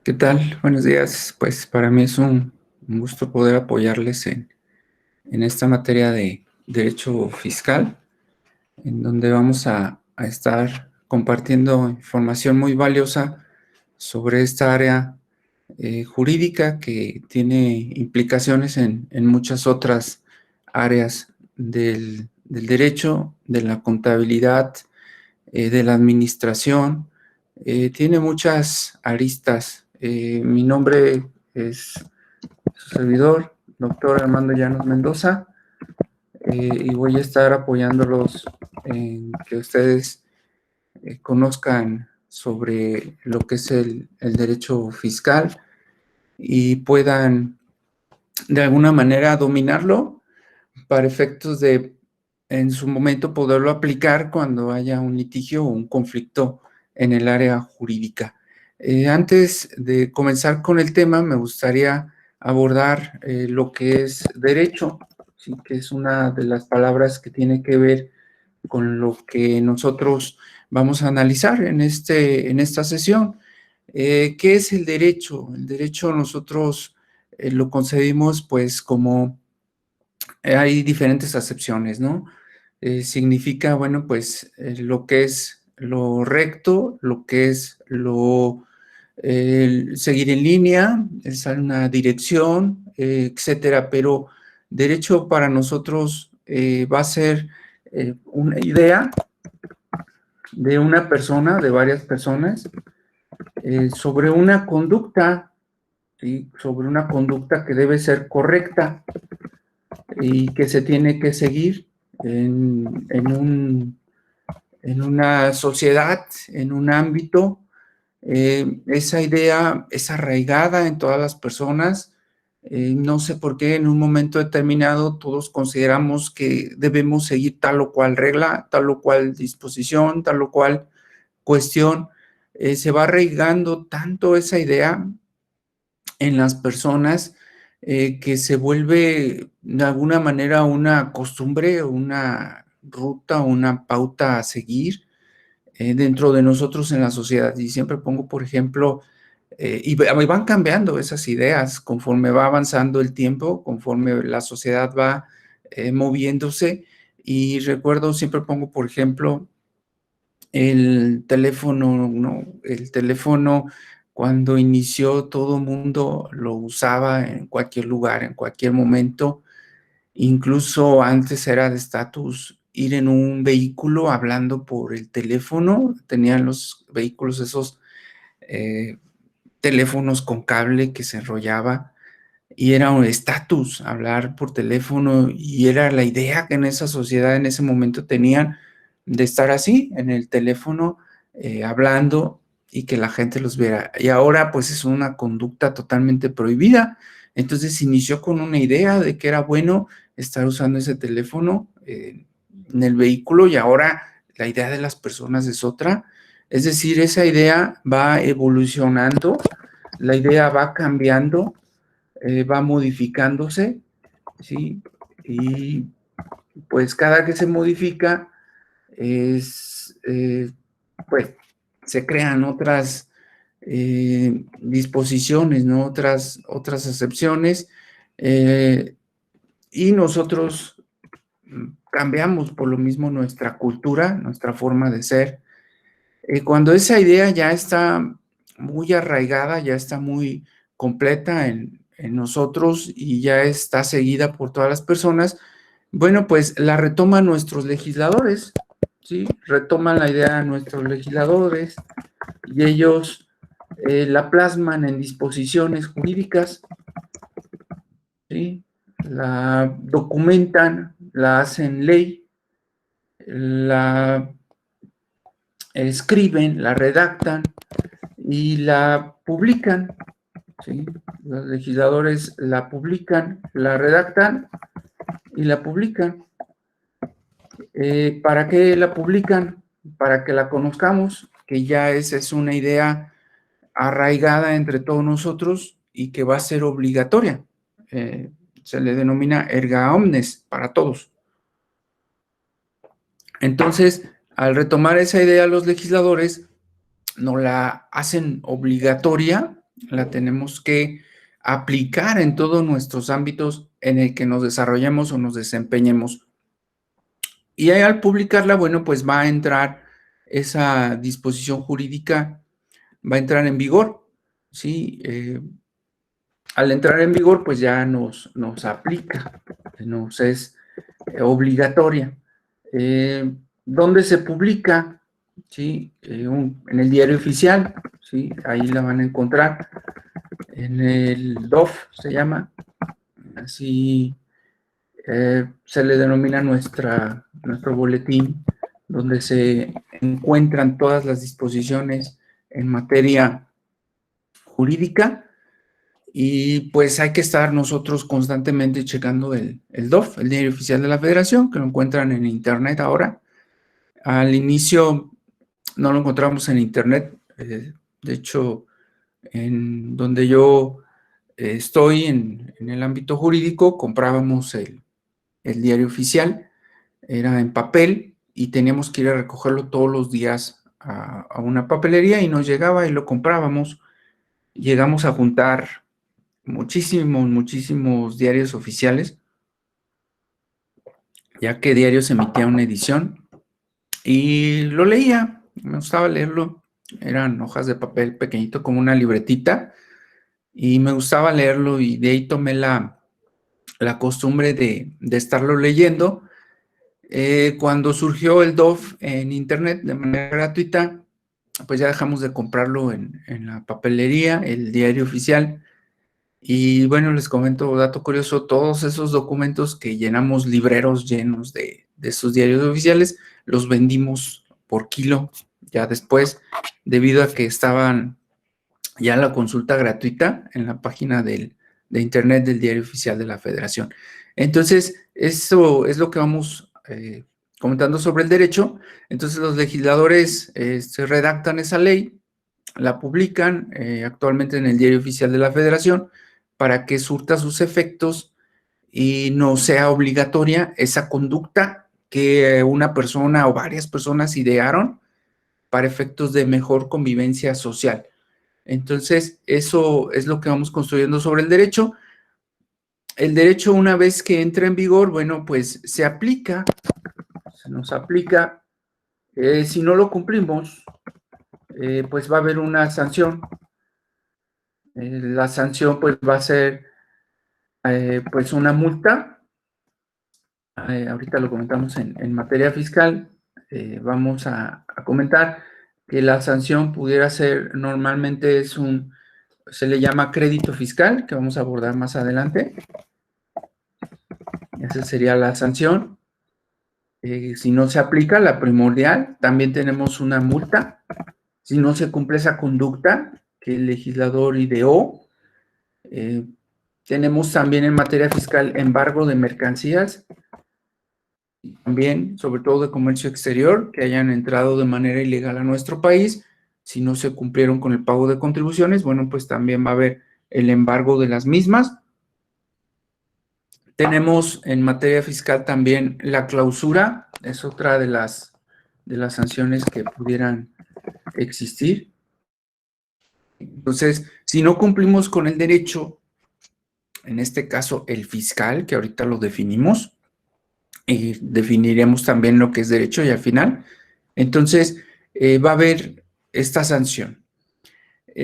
¿Qué tal? Buenos días. Pues para mí es un gusto poder apoyarles en esta materia de derecho fiscal, en donde vamos a estar compartiendo información muy valiosa sobre esta área jurídica que tiene implicaciones en muchas otras áreas del derecho, de la contabilidad, de la administración. Tiene muchas aristas. Mi nombre es su servidor, doctor Armando Llanos Mendoza, y voy a estar apoyándolos en que ustedes conozcan sobre lo que es el derecho fiscal y puedan de alguna manera dominarlo para efectos de en su momento poderlo aplicar cuando haya un litigio o un conflicto en el área jurídica. Antes de comenzar con el tema, me gustaría abordar lo que es derecho, ¿sí? Que es una de las palabras que tiene que ver con lo que nosotros vamos a analizar en esta sesión. ¿Qué es el derecho? El derecho nosotros lo concebimos pues como hay diferentes acepciones, ¿no? Significa, bueno, pues lo que es lo recto, lo que es lo seguir en línea, es una dirección, etcétera, pero derecho para nosotros va a ser una idea de una persona, de varias personas, sobre una conducta, ¿sí? Sobre una conducta que debe ser correcta y que se tiene que seguir en en una sociedad, en un ámbito. Esa idea es arraigada en todas las personas. No sé por qué en un momento determinado todos consideramos que debemos seguir tal o cual regla, tal o cual disposición, tal o cual cuestión. Se va arraigando tanto esa idea en las personas que se vuelve de alguna manera una costumbre, una ruta, una pauta a seguir dentro de nosotros en la sociedad. Y siempre pongo, por ejemplo, y van cambiando esas ideas conforme va avanzando el tiempo, conforme la sociedad va moviéndose. Y recuerdo, siempre pongo, por ejemplo, el teléfono, ¿no? El teléfono, cuando inició, todo mundo lo usaba en cualquier lugar, en cualquier momento. Incluso antes era de estatus ir en un vehículo hablando por el teléfono. Tenían los vehículos esos eh, teléfonos con cable que se enrollaba y era un estatus hablar por teléfono y era la idea que en esa sociedad en ese momento tenían de estar así en el teléfono hablando y que la gente los viera. Y ahora pues es una conducta totalmente prohibida. Entonces inició con una idea de que era bueno estar usando ese teléfono en el vehículo y ahora la idea de las personas es otra. Es decir, esa idea va evolucionando, la idea va cambiando, va modificándose, ¿sí? Y pues cada que se modifica, es, pues se crean otras disposiciones, ¿no? Otras excepciones, y nosotros cambiamos por lo mismo nuestra cultura, nuestra forma de ser. Cuando esa idea ya está muy arraigada, ya está muy completa en nosotros y ya está seguida por todas las personas, bueno, pues la retoman nuestros legisladores, ¿sí? Retoman la idea nuestros legisladores y ellos la plasman en disposiciones jurídicas, ¿sí? La documentan, la hacen ley, la escriben, la redactan y la publican, ¿sí? Los legisladores la publican, la redactan y la publican. ¿Para qué la publican? Para que la conozcamos, que ya esa es una idea arraigada entre todos nosotros y que va a ser obligatoria. Se le denomina erga omnes para todos. Entonces, al retomar esa idea los legisladores, no la hacen obligatoria la tenemos que aplicar en todos nuestros ámbitos en el que nos desarrollemos o nos desempeñemos. Y ahí al publicarla, bueno, pues va a entrar esa disposición jurídica, va a entrar en vigor, ¿sí? Al entrar en vigor, pues ya nos aplica, nos es obligatoria. ¿Dónde se publica? ¿Sí? En el diario oficial, ¿sí? Ahí la van a encontrar, en el DOF se llama, así se le denomina nuestro boletín, donde se encuentran todas las disposiciones en materia jurídica. Y pues hay que estar nosotros constantemente checando el DOF, el Diario Oficial de la Federación, que lo encuentran en internet ahora. Al inicio no lo encontramos en internet, de hecho, en donde yo estoy en el ámbito jurídico, comprábamos el diario oficial, era en papel y teníamos que ir a recogerlo todos los días a una papelería y nos llegaba y lo comprábamos. Llegamos a juntar muchísimos diarios oficiales, ya que diario se emitía una edición y lo leía, me gustaba leerlo, eran hojas de papel pequeñito como una libretita y me gustaba leerlo y de ahí tomé la costumbre de estarlo leyendo. Cuando surgió el DOF en internet de manera gratuita, pues ya dejamos de comprarlo en la papelería, el diario oficial. Y bueno, les comento, dato curioso, todos esos documentos que llenamos libreros llenos de esos diarios oficiales, los vendimos por kilo ya después, debido a que estaban ya la consulta gratuita en la página de internet del Diario Oficial de la Federación. Entonces, eso es lo que vamos comentando sobre el derecho. Entonces, los legisladores se redactan esa ley, la publican actualmente en el Diario Oficial de la Federación para que surta sus efectos y no sea obligatoria esa conducta que una persona o varias personas idearon para efectos de mejor convivencia social. Entonces, eso es lo que vamos construyendo sobre el derecho. El derecho, una vez que entra en vigor, bueno, pues se aplica, se nos aplica. Si no lo cumplimos, pues va a haber una sanción. La sanción, pues, va a ser, pues, una multa. Ahorita lo comentamos en materia fiscal. Vamos a comentar que la sanción pudiera ser, normalmente se le llama crédito fiscal, que vamos a abordar más adelante. Esa sería la sanción. Si no se aplica la primordial, también tenemos una multa. Si no se cumple esa conducta que el legislador ideó, tenemos también en materia fiscal embargo de mercancías, y también, sobre todo de comercio exterior, que hayan entrado de manera ilegal a nuestro país. Si no se cumplieron con el pago de contribuciones, bueno, pues también va a haber el embargo de las mismas. Tenemos en materia fiscal también la clausura, es otra de las sanciones que pudieran existir. Entonces, si no cumplimos con el derecho, en este caso el fiscal, que ahorita lo definimos, y definiremos también lo que es derecho y al final, entonces va a haber esta sanción.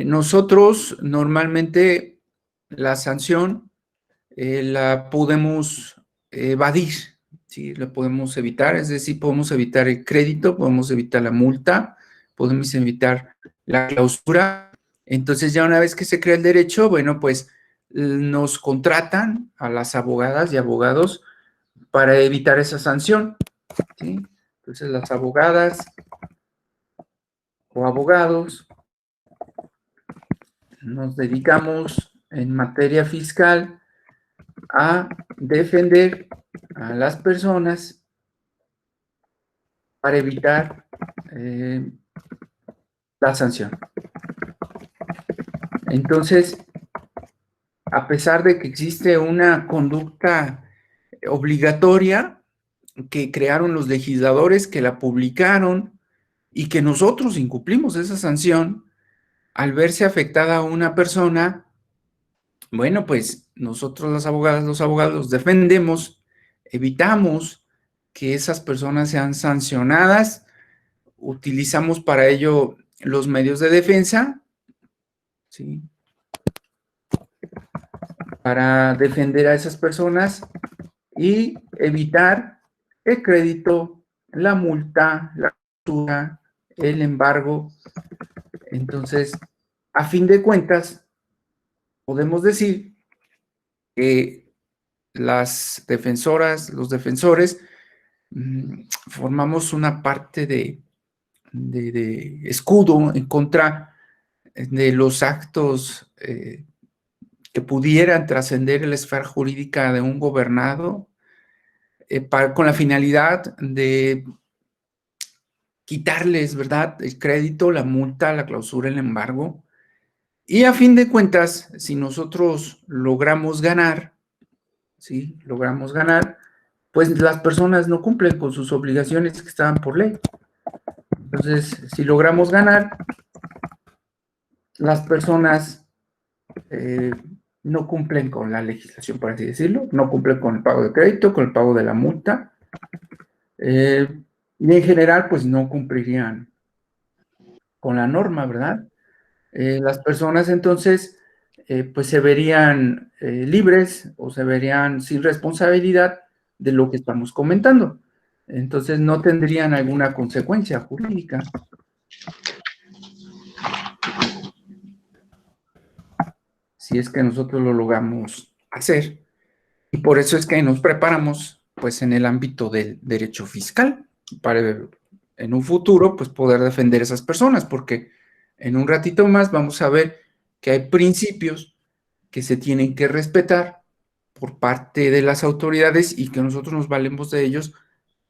Nosotros normalmente la sanción la podemos evadir, ¿sí? La podemos evitar, es decir, podemos evitar el crédito, podemos evitar la multa, podemos evitar la clausura. Entonces, ya una vez que se crea el derecho, bueno, pues nos contratan a las abogadas y abogados para evitar esa sanción, ¿sí? Entonces, las abogadas o abogados nos dedicamos en materia fiscal a defender a las personas para evitar la sanción. Entonces, a pesar de que existe una conducta obligatoria que crearon los legisladores, que la publicaron y que nosotros incumplimos esa sanción, al verse afectada una persona, bueno, pues nosotros las abogadas, los abogados defendemos, evitamos que esas personas sean sancionadas, utilizamos para ello los medios de defensa, ¿sí? Para defender a esas personas y evitar el crédito, la multa, la captura, el embargo. Entonces, a fin de cuentas, podemos decir que las defensoras, los defensores, formamos una parte de escudo en contra de los actos que pudieran trascender la esfera jurídica de un gobernado, con la finalidad de quitarles, ¿verdad?, el crédito, la multa, la clausura, el embargo. Y a fin de cuentas, si nosotros logramos ganar, ¿sí? Logramos ganar, pues las personas no cumplen con sus obligaciones que estaban por ley. Entonces, si logramos ganar, las personas no cumplen con la legislación, por así decirlo, no cumplen con el pago de crédito, con el pago de la multa, y en general, pues no cumplirían con la norma, ¿verdad? Las personas entonces, pues se verían libres o se verían sin responsabilidad de lo que estamos comentando. Entonces no tendrían alguna consecuencia jurídica. Si es que nosotros lo logramos hacer. Y por eso es que nos preparamos, pues, en el ámbito del derecho fiscal, para en un futuro, pues, poder defender a esas personas, porque en un ratito más vamos a ver que hay principios que se tienen que respetar por parte de las autoridades y que nosotros nos valemos de ellos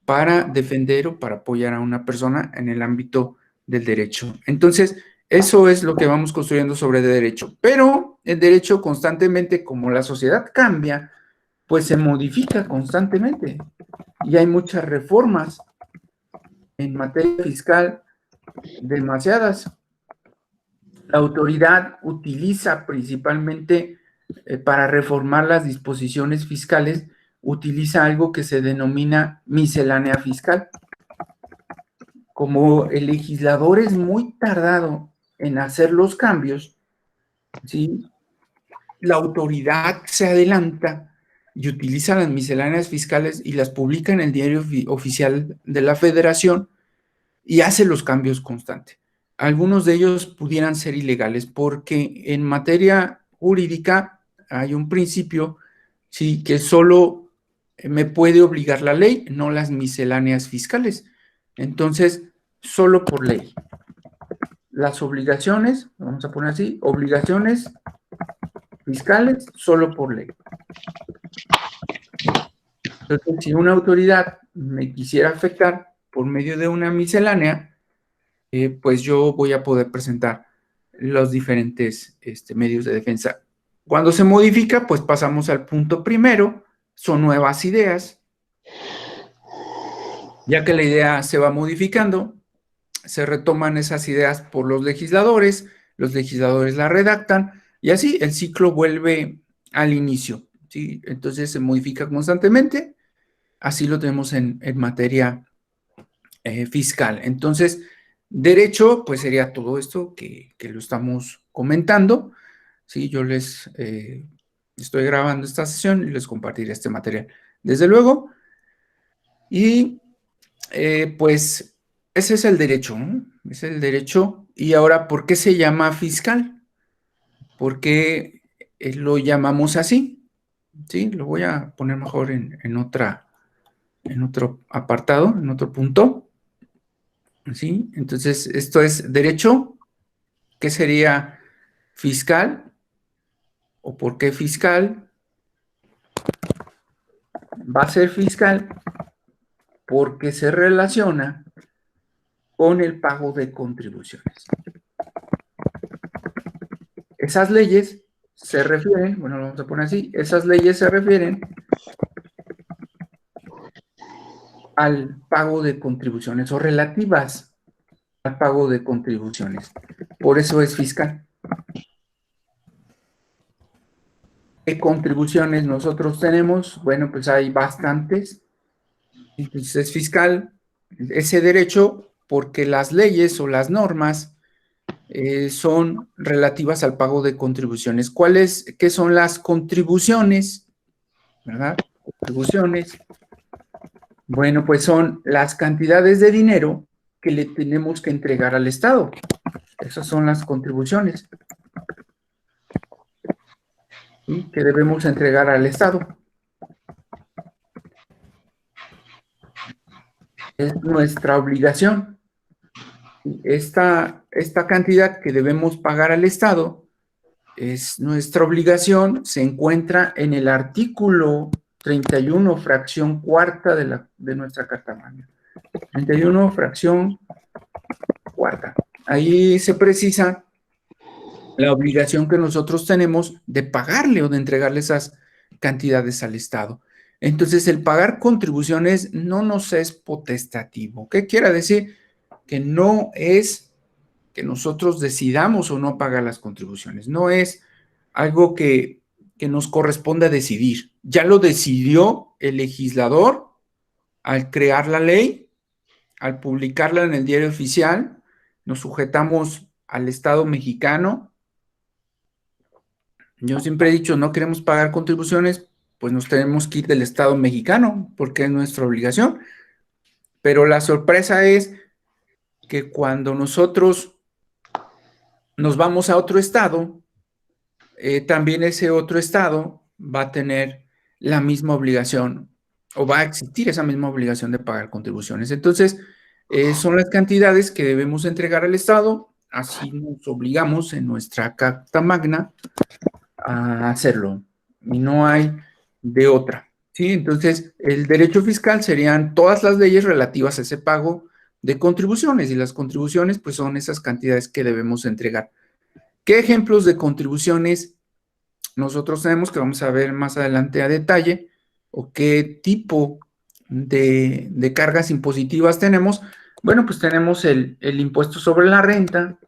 para defender o para apoyar a una persona en el ámbito del derecho. Entonces, eso es lo que vamos construyendo sobre el derecho. Pero el derecho constantemente, como la sociedad cambia, pues se modifica constantemente. Y hay muchas reformas en materia fiscal, demasiadas. La autoridad utiliza principalmente para reformar las disposiciones fiscales, utiliza algo que se denomina miscelánea fiscal. Como el legislador es muy tardado en hacer los cambios, ¿sí? La autoridad se adelanta y utiliza las misceláneas fiscales y las publica en el diario oficial de la Federación y hace los cambios constantes. Algunos de ellos pudieran ser ilegales porque en materia jurídica hay un principio, sí, que solo me puede obligar la ley, no las misceláneas fiscales. Entonces, solo por ley. Las obligaciones, vamos a poner así, obligaciones fiscales solo por ley. Entonces, si una autoridad me quisiera afectar por medio de una miscelánea, pues yo voy a poder presentar los diferentes medios de defensa. Cuando se modifica, pues pasamos al punto primero, son nuevas ideas. Ya que la idea se va modificando, se retoman esas ideas por los legisladores la redactan, y así el ciclo vuelve al inicio, ¿sí? Entonces se modifica constantemente, así lo tenemos en materia fiscal. Entonces, derecho, pues sería todo esto que lo estamos comentando, ¿sí? Yo les estoy grabando esta sesión y les compartiré este material, desde luego, y pues ese es el derecho, ¿no? Es el derecho. Y ahora, ¿por qué se llama fiscal? ¿Por qué lo llamamos así? Sí, lo voy a poner mejor en otro apartado, en otro punto. ¿Sí? Entonces, esto es derecho. ¿Qué sería fiscal? ¿O por qué fiscal? Va a ser fiscal porque se relaciona con el pago de contribuciones. Esas leyes se refieren, bueno, lo vamos a poner así, esas leyes se refieren al pago de contribuciones o relativas al pago de contribuciones. por eso es fiscal. ¿Qué contribuciones nosotros tenemos? Bueno, pues hay bastantes. Entonces es fiscal ese derecho porque las leyes o las normas son relativas al pago de contribuciones. ¿Qué son las contribuciones? ¿Verdad? Contribuciones. Bueno, pues son las cantidades de dinero que le tenemos que entregar al Estado. Esas son las contribuciones, ¿sí?, que debemos entregar al Estado. Es nuestra obligación. Esta cantidad que debemos pagar al Estado es nuestra obligación, se encuentra en el artículo 31, fracción cuarta de nuestra Carta Magna. 31, fracción cuarta. Ahí se precisa la obligación que nosotros tenemos de pagarle o de entregarle esas cantidades al Estado. Entonces, el pagar contribuciones no nos es potestativo. ¿Qué quiere decir? Que no es que nosotros decidamos o no pagar las contribuciones. No es algo que nos corresponde decidir. Ya lo decidió el legislador al crear la ley, al publicarla en el Diario Oficial. Nos sujetamos al Estado mexicano. Yo siempre he dicho, no queremos pagar contribuciones, pues nos tenemos que ir del Estado mexicano, porque es nuestra obligación. Pero la sorpresa es que cuando nosotros nos vamos a otro estado, también ese otro estado va a tener la misma obligación o va a existir esa misma obligación de pagar contribuciones. Entonces, son las cantidades que debemos entregar al Estado, así nos obligamos en nuestra Carta Magna a hacerlo, y no hay de otra, ¿sí? Entonces, el derecho fiscal serían todas las leyes relativas a ese pago de contribuciones, y las contribuciones, pues, son esas cantidades que debemos entregar. ¿Qué ejemplos de contribuciones nosotros tenemos, que vamos a ver más adelante a detalle, o qué tipo de cargas impositivas tenemos? Bueno, pues tenemos el impuesto sobre la renta,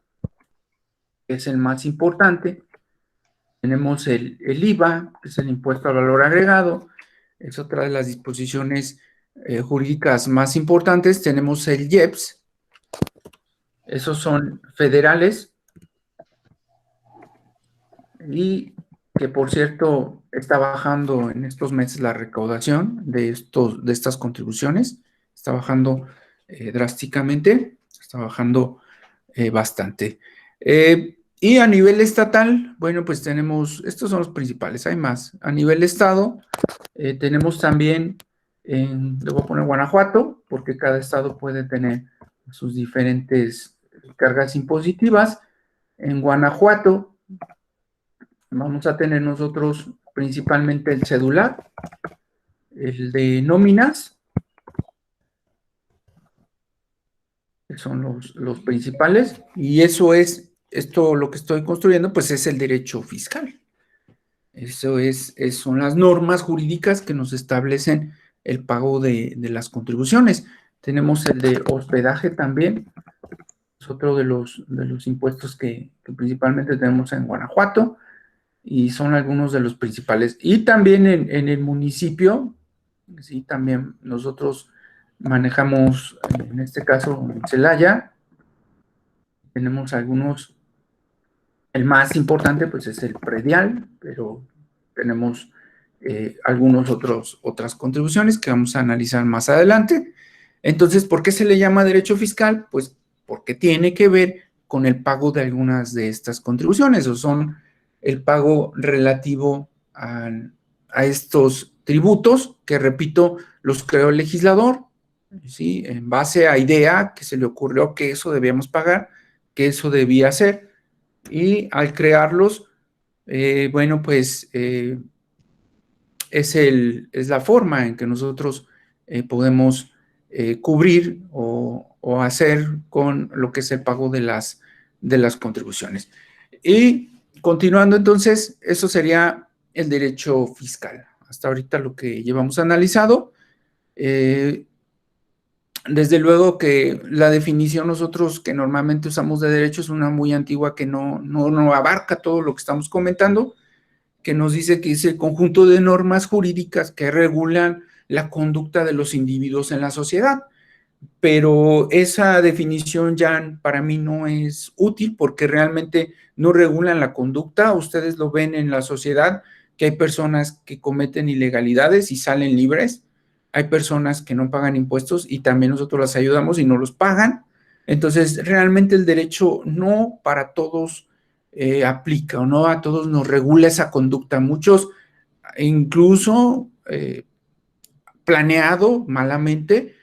que es el más importante. Tenemos el IVA, que es el impuesto al valor agregado, es otra de las disposiciones jurídicas más importantes. Tenemos el IEPS, esos son federales, y que por cierto está bajando en estos meses la recaudación de estas contribuciones, está bajando drásticamente, está bajando bastante. Y a nivel estatal, bueno, pues tenemos, estos son los principales, hay más. A nivel estado, tenemos también, le voy a poner Guanajuato, porque cada estado puede tener sus diferentes cargas impositivas. En Guanajuato vamos a tener nosotros principalmente el cedular, el de nóminas, que son los principales, y eso es, esto lo que estoy construyendo, pues es el derecho fiscal. Eso son las normas jurídicas que nos establecen el pago de las contribuciones. Tenemos el de hospedaje también, es otro de los impuestos que principalmente tenemos en Guanajuato, y son algunos de los principales. Y también en el municipio, sí, también nosotros manejamos, en este caso en Celaya, tenemos algunos. El más importante, pues, es el predial, pero tenemos otras contribuciones que vamos a analizar más adelante. Entonces, ¿por qué se le llama derecho fiscal? Pues porque tiene que ver con el pago de algunas de estas contribuciones, o son el pago relativo a estos tributos que, repito, los creó el legislador, ¿sí?, en base a idea que se le ocurrió que eso debíamos pagar, que eso debía ser. Y al crearlos, bueno, pues es la forma en que nosotros podemos cubrir o hacer con lo que es el pago de las contribuciones. Y continuando, entonces, eso sería el derecho fiscal. Hasta ahorita lo que llevamos analizado. Desde luego que la definición nosotros que normalmente usamos de derecho es una muy antigua que no abarca todo lo que estamos comentando, que nos dice que es el conjunto de normas jurídicas que regulan la conducta de los individuos en la sociedad. Pero esa definición ya para mí no es útil porque realmente no regulan la conducta. Ustedes lo ven en la sociedad, que hay personas que cometen ilegalidades y salen libres. Hay personas que no pagan impuestos y también nosotros las ayudamos y no los pagan. Entonces, realmente el derecho no para todos aplica o no a todos nos regula esa conducta. Muchos incluso planeado malamente,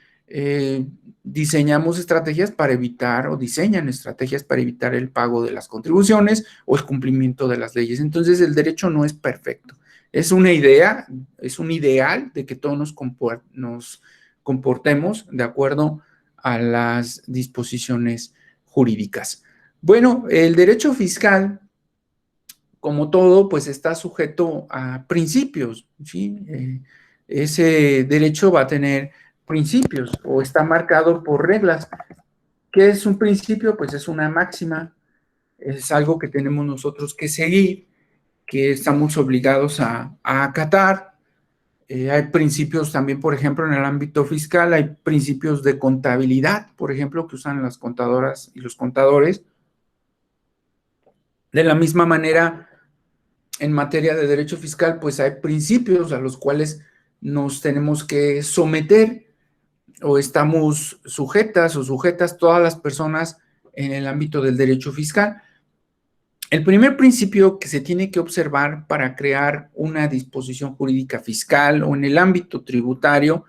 diseñamos estrategias para evitar o diseñan estrategias para evitar el pago de las contribuciones o el cumplimiento de las leyes. Entonces, el derecho no es perfecto. Es una idea, es un ideal de que todos nos comportemos de acuerdo a las disposiciones jurídicas. Bueno, el derecho fiscal, como todo, pues está sujeto a principios, ¿sí? Ese derecho va a tener principios o está marcado por reglas. ¿Qué es un principio? Pues es una máxima, es algo que tenemos nosotros que seguir, que estamos obligados a acatar. Hay principios también, por ejemplo, en el ámbito fiscal, hay principios de contabilidad, por ejemplo, que usan las contadoras y los contadores. De la misma manera, en materia de derecho fiscal, pues hay principios a los cuales nos tenemos que someter o estamos sujetas o sujetas todas las personas en el ámbito del derecho fiscal. El primer principio que se tiene que observar para crear una disposición jurídica fiscal o en el ámbito tributario,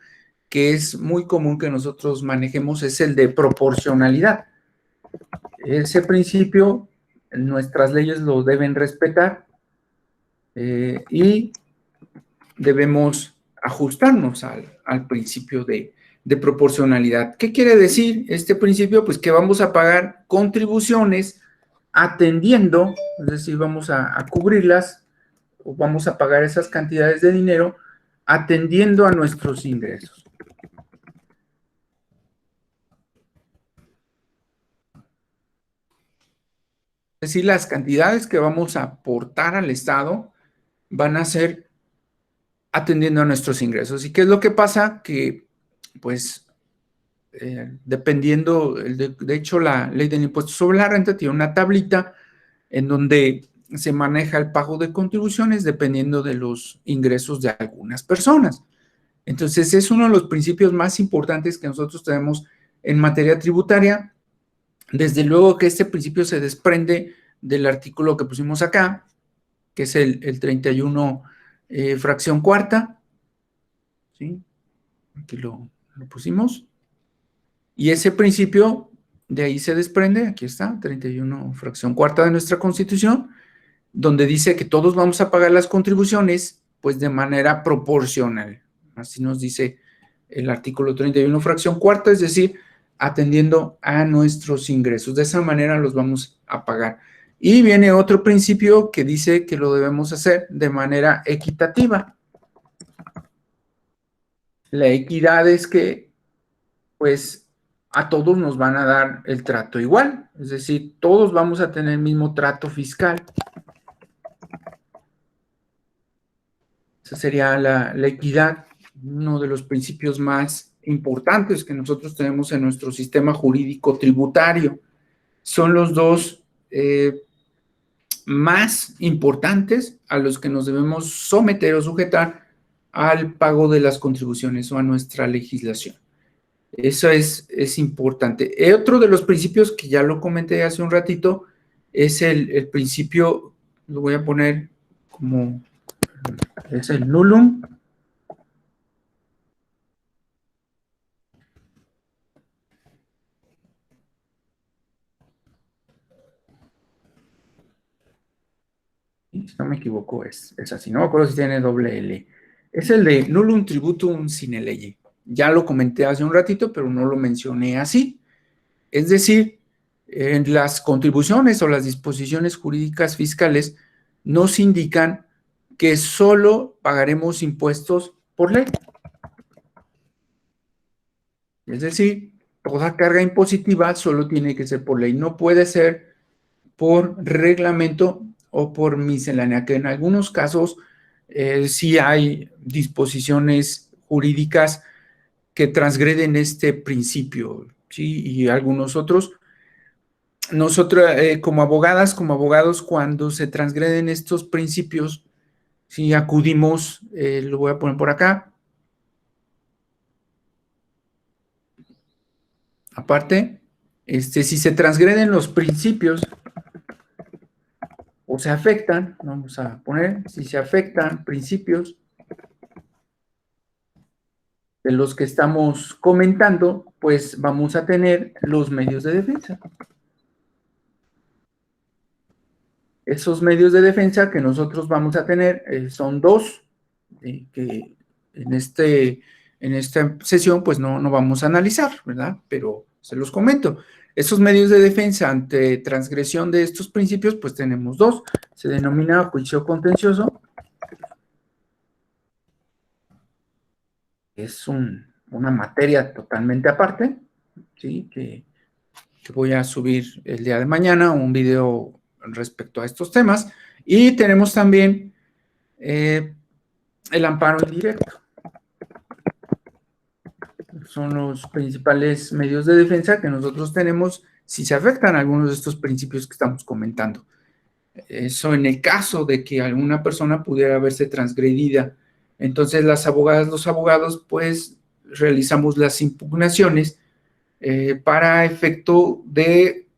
que es muy común que nosotros manejemos, es el de proporcionalidad. Ese principio, nuestras leyes lo deben respetar y debemos ajustarnos al principio de proporcionalidad. ¿Qué quiere decir este principio? Pues que vamos a pagar contribuciones atendiendo, es decir, vamos a cubrirlas o vamos a pagar esas cantidades de dinero atendiendo a nuestros ingresos. Es decir, las cantidades que vamos a aportar al Estado van a ser atendiendo a nuestros ingresos. ¿Y qué es lo que pasa? Que, pues, dependiendo, de hecho, la ley del impuesto sobre la renta tiene una tablita en donde se maneja el pago de contribuciones dependiendo de los ingresos de algunas personas. Entonces, es uno de los principios más importantes que nosotros tenemos en materia tributaria. Desde luego que este principio se desprende del artículo que pusimos acá, que es el 31, fracción cuarta, ¿sí? Aquí lo pusimos. Y ese principio, de ahí se desprende, aquí está, 31, fracción cuarta de nuestra Constitución, donde dice que todos vamos a pagar las contribuciones, pues de manera proporcional. Así nos dice el artículo 31, fracción cuarta, es decir, atendiendo a nuestros ingresos. De esa manera los vamos a pagar. Y viene otro principio que dice que lo debemos hacer de manera equitativa. La equidad es que, pues, a todos nos van a dar el trato igual, es decir, todos vamos a tener el mismo trato fiscal. Esa sería la equidad, uno de los principios más importantes que nosotros tenemos en nuestro sistema jurídico tributario. Son los dos más importantes a los que nos debemos someter o sujetar al pago de las contribuciones o a nuestra legislación. Eso es importante. Otro de los principios que ya lo comenté hace un ratito es el principio, lo voy a poner como, es el nullum si no me equivoco, es así, no me acuerdo si tiene doble L. Es el de nullum tributum sine lege. Ya lo comenté hace un ratito, pero no lo mencioné así. Es decir, en las contribuciones o las disposiciones jurídicas fiscales nos indican que solo pagaremos impuestos por ley. Es decir, toda carga impositiva solo tiene que ser por ley, no puede ser por reglamento o por miscelánea, que en algunos casos sí hay disposiciones jurídicas que transgreden este principio, ¿sí? Y algunos otros. Nosotros, como abogadas, como abogados, cuando se transgreden estos principios, si acudimos, lo voy a poner por acá, aparte, si se transgreden los principios o se afectan, vamos a poner, si se afectan principios de los que estamos comentando, pues vamos a tener los medios de defensa. Esos medios de defensa que nosotros vamos a tener son dos, que en esta sesión pues no vamos a analizar, ¿verdad? Pero se los comento. Esos medios de defensa ante transgresión de estos principios pues tenemos dos. Se denomina juicio contencioso. Es una materia totalmente aparte, ¿sí? Que voy a subir el día de mañana un video respecto a estos temas. Y tenemos también el amparo indirecto. Son los principales medios de defensa que nosotros tenemos si se afectan algunos de estos principios que estamos comentando. Eso en el caso de que alguna persona pudiera verse transgredida. Entonces las abogadas, los abogados, pues realizamos las impugnaciones para efecto de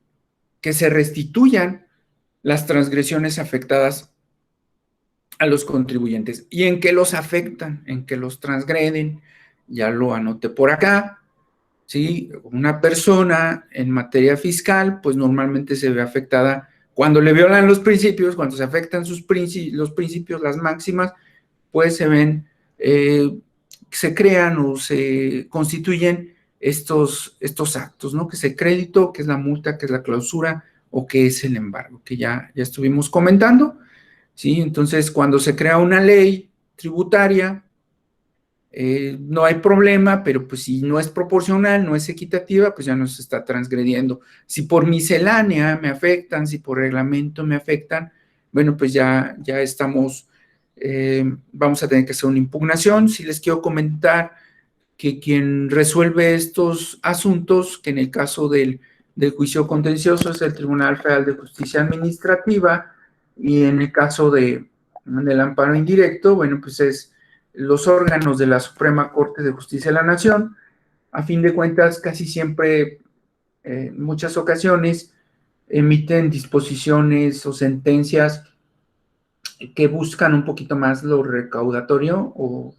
que se restituyan las transgresiones afectadas a los contribuyentes. ¿Y en qué los afectan? ¿En qué los transgreden? Ya lo anoté por acá. ¿Sí? Una persona en materia fiscal, pues normalmente se ve afectada cuando le violan los principios, cuando se afectan los principios, las máximas, pues se ven, se crean o se constituyen estos actos, ¿no? Que es el crédito, que es la multa, que es la clausura o que es el embargo, que ya estuvimos comentando, ¿sí? Entonces, cuando se crea una ley tributaria, no hay problema, pero pues si no es proporcional, no es equitativa, pues ya nos está transgrediendo. Si por miscelánea me afectan, si por reglamento me afectan, bueno, pues ya estamos, vamos a tener que hacer una impugnación. Si les quiero comentar que quien resuelve estos asuntos, que en el caso del juicio contencioso es el Tribunal Federal de Justicia Administrativa, y en el caso del amparo indirecto, bueno, pues es los órganos de la Suprema Corte de Justicia de la Nación. A fin de cuentas, casi siempre, en muchas ocasiones, emiten disposiciones o sentencias que buscan un poquito más lo recaudatorio o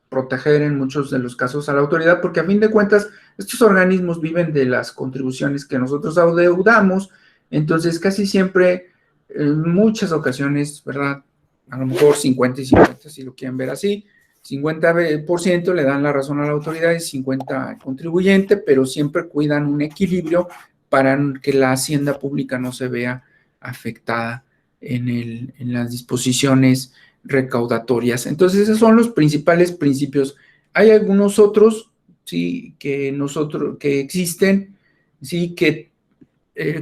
proteger en muchos de los casos a la autoridad, porque a fin de cuentas estos organismos viven de las contribuciones que nosotros adeudamos, entonces casi siempre, en muchas ocasiones, ¿verdad? A lo mejor 50 y 50, si lo quieren ver así, 50% le dan la razón a la autoridad y 50 al contribuyente, pero siempre cuidan un equilibrio para que la hacienda pública no se vea afectada en las disposiciones recaudatorias. Entonces, esos son los principales principios. Hay algunos otros, sí, que existen, sí, que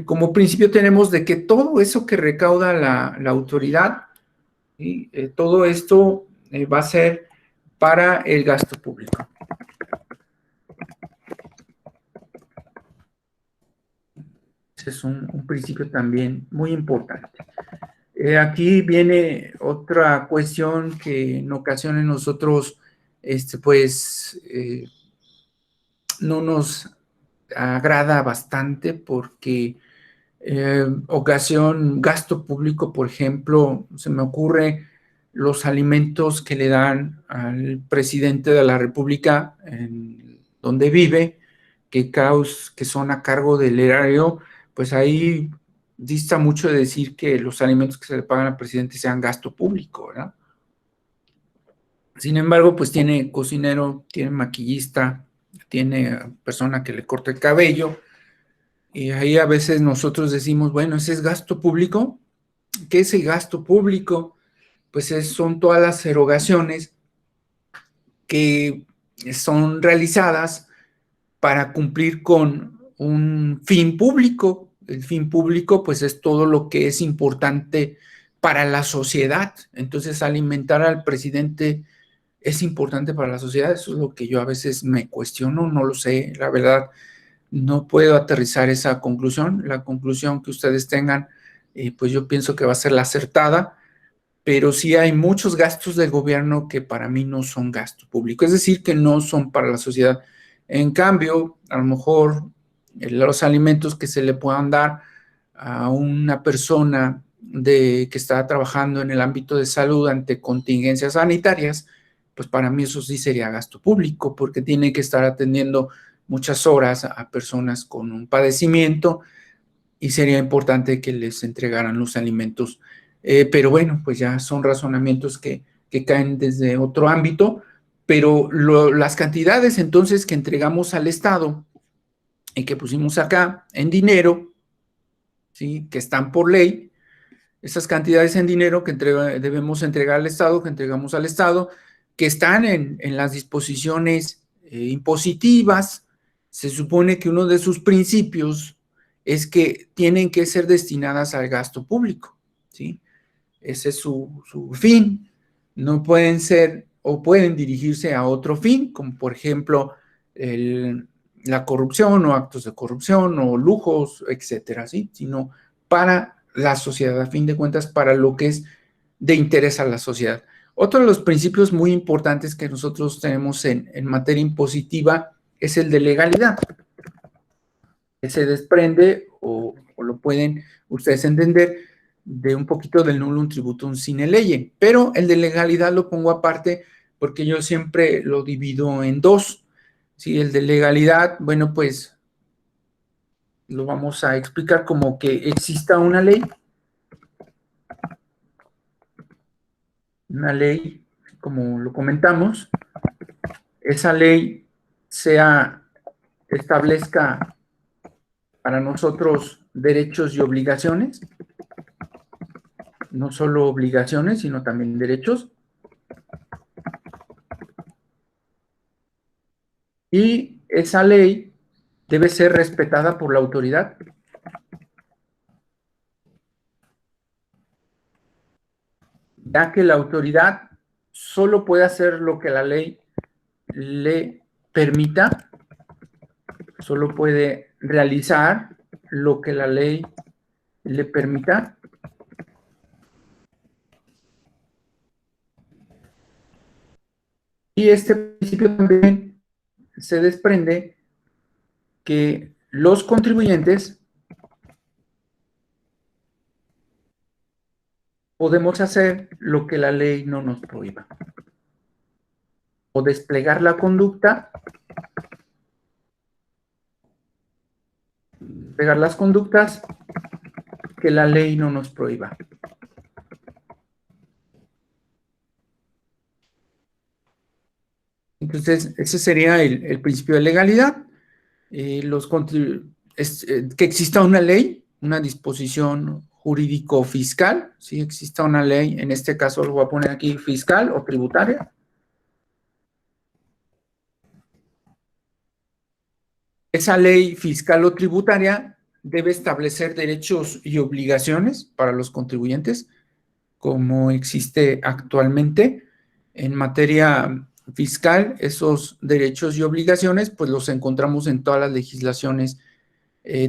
como principio tenemos de que todo eso que recauda la autoridad, ¿sí? Todo esto va a ser para el gasto público. Ese es un principio también muy importante. Aquí viene otra cuestión que en ocasiones nosotros, pues, no nos agrada bastante porque ocasión gasto público, por ejemplo, se me ocurre los alimentos que le dan al presidente de la República en donde vive, que son a cargo del erario, pues ahí dista mucho de decir que los alimentos que se le pagan al presidente sean gasto público, ¿verdad? Sin embargo, pues tiene cocinero, tiene maquillista, tiene persona que le corta el cabello, y ahí a veces nosotros decimos, bueno, ese es gasto público. ¿Qué es el gasto público? Pues son todas las erogaciones que son realizadas para cumplir con un fin público. El fin público, pues, es todo lo que es importante para la sociedad. Entonces, alimentar al presidente es importante para la sociedad. Eso es lo que yo a veces me cuestiono, no lo sé, la verdad, no puedo aterrizar esa conclusión. La conclusión que ustedes tengan, pues yo pienso que va a ser la acertada, pero sí hay muchos gastos del gobierno que para mí no son gasto público, es decir, que no son para la sociedad. En cambio, a lo mejor los alimentos que se le puedan dar a una persona que está trabajando en el ámbito de salud ante contingencias sanitarias, pues para mí eso sí sería gasto público, porque tiene que estar atendiendo muchas horas a personas con un padecimiento y sería importante que les entregaran los alimentos. Pero bueno, pues ya son razonamientos que caen desde otro ámbito, pero las cantidades entonces que entregamos al Estado y que pusimos acá en dinero, ¿sí? Que están por ley, esas cantidades en dinero que debemos entregar al Estado, que entregamos al Estado, que están en las disposiciones impositivas, se supone que uno de sus principios es que tienen que ser destinadas al gasto público, ¿sí? Ese es su fin. No pueden ser o pueden dirigirse a otro fin, como por ejemplo la corrupción o actos de corrupción o lujos, etcétera, ¿sí? Sino para la sociedad, a fin de cuentas, para lo que es de interés a la sociedad. Otro de los principios muy importantes que nosotros tenemos en materia impositiva es el de legalidad, que se desprende o lo pueden ustedes entender de un poquito del nullum tributum sine lege, pero el de legalidad lo pongo aparte porque yo siempre lo divido en dos. Sí, el de legalidad, bueno, pues lo vamos a explicar como que exista una ley, como lo comentamos, esa ley establezca para nosotros derechos y obligaciones, no solo obligaciones, sino también derechos, y esa ley debe ser respetada por la autoridad, ya que la autoridad solo puede hacer lo que la ley le permita, solo puede realizar lo que la ley le permita. Y este principio también se desprende que los contribuyentes podemos hacer lo que la ley no nos prohíba, o desplegar la conducta, desplegar las conductas que la ley no nos prohíba. Entonces, ese sería el principio de legalidad. Que exista una ley, una disposición jurídico-fiscal, si exista una ley, en este caso lo voy a poner aquí fiscal o tributaria. Esa ley fiscal o tributaria debe establecer derechos y obligaciones para los contribuyentes, como existe actualmente. En materia fiscal, esos derechos y obligaciones, pues los encontramos en todas las legislaciones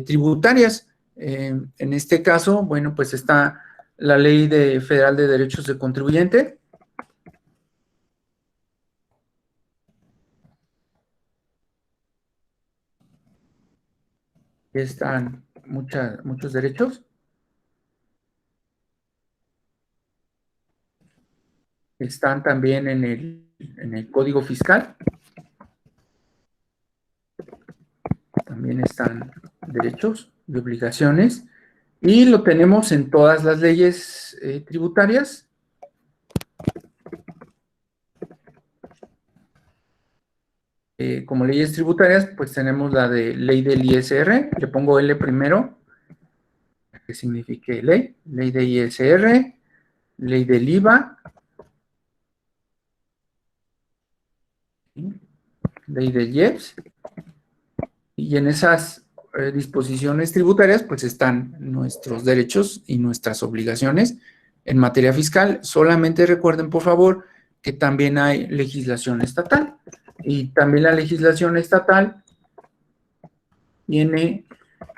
tributarias. En este caso, bueno, pues está la Ley Federal de Derechos de Contribuyente. Están muchos derechos. Están también en el Código Fiscal. También están derechos y obligaciones. Y lo tenemos en todas las leyes tributarias. Como leyes tributarias, pues tenemos la de ley del ISR, le pongo L primero, que signifique ley de ISR, ley del IVA, ¿sí? Ley del IEPS, Y en esas disposiciones tributarias, pues están nuestros derechos y nuestras obligaciones en materia fiscal. Solamente recuerden, por favor, que también hay legislación estatal. Y también la legislación estatal tiene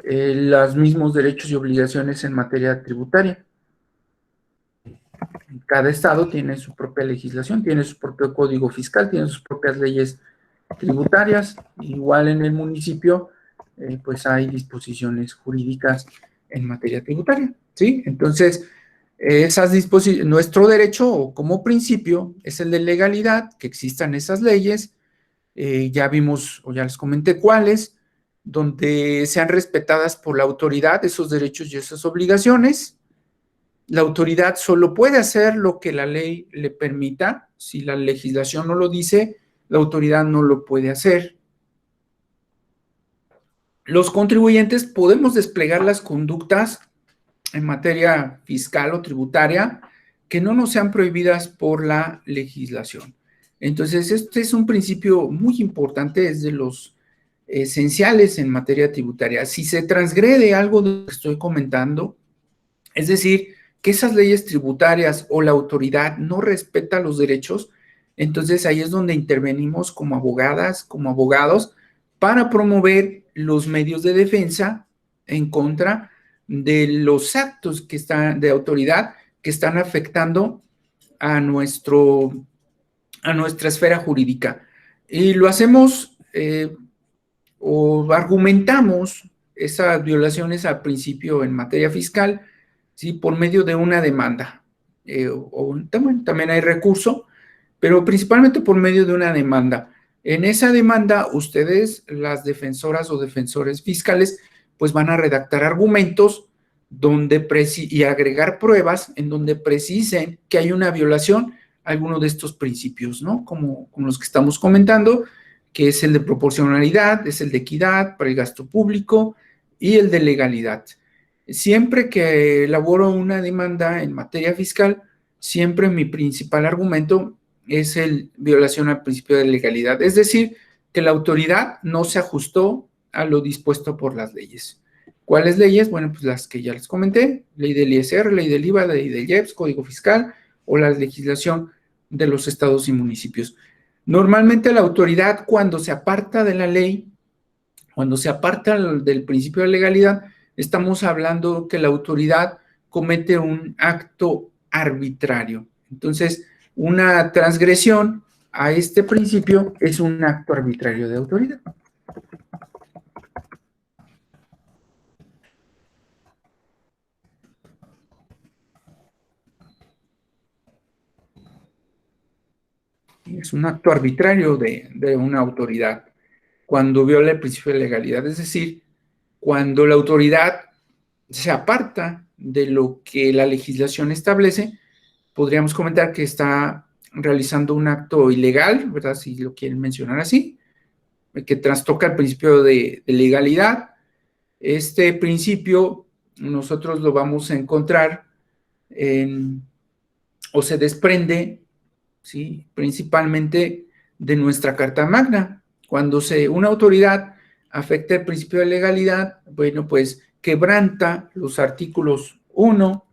los mismos derechos y obligaciones en materia tributaria. Cada estado tiene su propia legislación, tiene su propio código fiscal, tiene sus propias leyes tributarias. Igual en el municipio, pues hay disposiciones jurídicas en materia tributaria, ¿sí? Entonces, esas disposiciones, nuestro derecho como principio es el de legalidad, que existan esas leyes, ya vimos o ya les comenté cuáles, donde sean respetadas por la autoridad esos derechos y esas obligaciones. La autoridad solo puede hacer lo que la ley le permita. Si la legislación no lo dice, la autoridad no lo puede hacer. Los contribuyentes podemos desplegar las conductas en materia fiscal o tributaria que no nos sean prohibidas por la legislación. Entonces, este es un principio muy importante, es de los esenciales en materia tributaria. Si se transgrede algo de lo que estoy comentando, es decir, que esas leyes tributarias o la autoridad no respeta los derechos, entonces ahí es donde intervenimos como abogadas, como abogados, para promover los medios de defensa en contra de los actos que están de autoridad que están afectando a a nuestra esfera jurídica. Y lo hacemos o argumentamos esas violaciones al principio en materia fiscal, ¿sí? Por medio de una demanda. También hay recurso, pero principalmente por medio de una demanda. En esa demanda, ustedes, las defensoras o defensores fiscales, pues van a redactar argumentos y agregar pruebas en donde precisen que hay una violación a alguno de estos principios, ¿no? Como los que estamos comentando, que es el de proporcionalidad, es el de equidad para el gasto público y el de legalidad. Siempre que elaboro una demanda en materia fiscal, siempre mi principal argumento es el violación al principio de legalidad, es decir, que la autoridad no se ajustó a lo dispuesto por las leyes. ¿Cuáles leyes? Bueno, pues las que ya les comenté, ley del ISR, ley del IVA, ley del IEPS, código fiscal o la legislación de los estados y municipios. Normalmente la autoridad, cuando se aparta de la ley, cuando se aparta del principio de legalidad, estamos hablando que la autoridad comete un acto arbitrario. Entonces, una transgresión a este principio es un acto arbitrario de autoridad. Es un acto arbitrario de una autoridad cuando viola el principio de legalidad, es decir, cuando la autoridad se aparta de lo que la legislación establece, podríamos comentar que está realizando un acto ilegal, ¿verdad? Si lo quieren mencionar así, que trastoca el principio de legalidad. Este principio nosotros lo vamos a encontrar o se desprende, ¿sí? Principalmente de nuestra Carta Magna. Cuando una autoridad afecta el principio de legalidad, bueno, pues quebranta los artículos 1,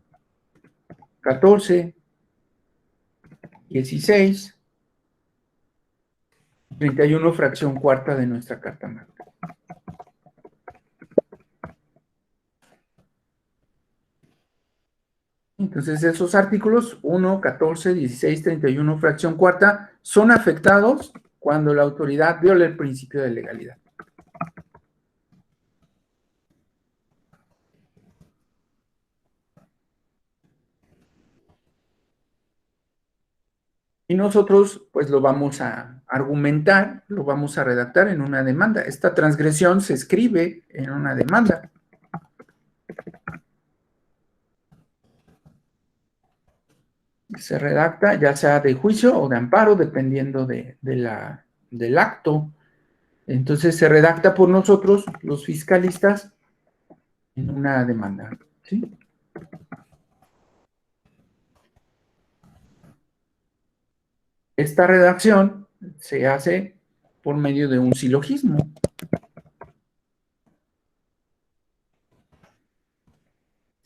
14, 16, 31 fracción cuarta de nuestra Carta Magna. Entonces, esos artículos 1, 14, 16, 31 fracción cuarta son afectados cuando la autoridad viola el principio de legalidad. Y nosotros, pues, lo vamos a argumentar, lo vamos a redactar en una demanda. Esta transgresión se escribe en una demanda. Se redacta ya sea de juicio o de amparo, dependiendo del acto. Entonces se redacta por nosotros, los fiscalistas, en una demanda, ¿sí? Esta redacción se hace por medio de un silogismo.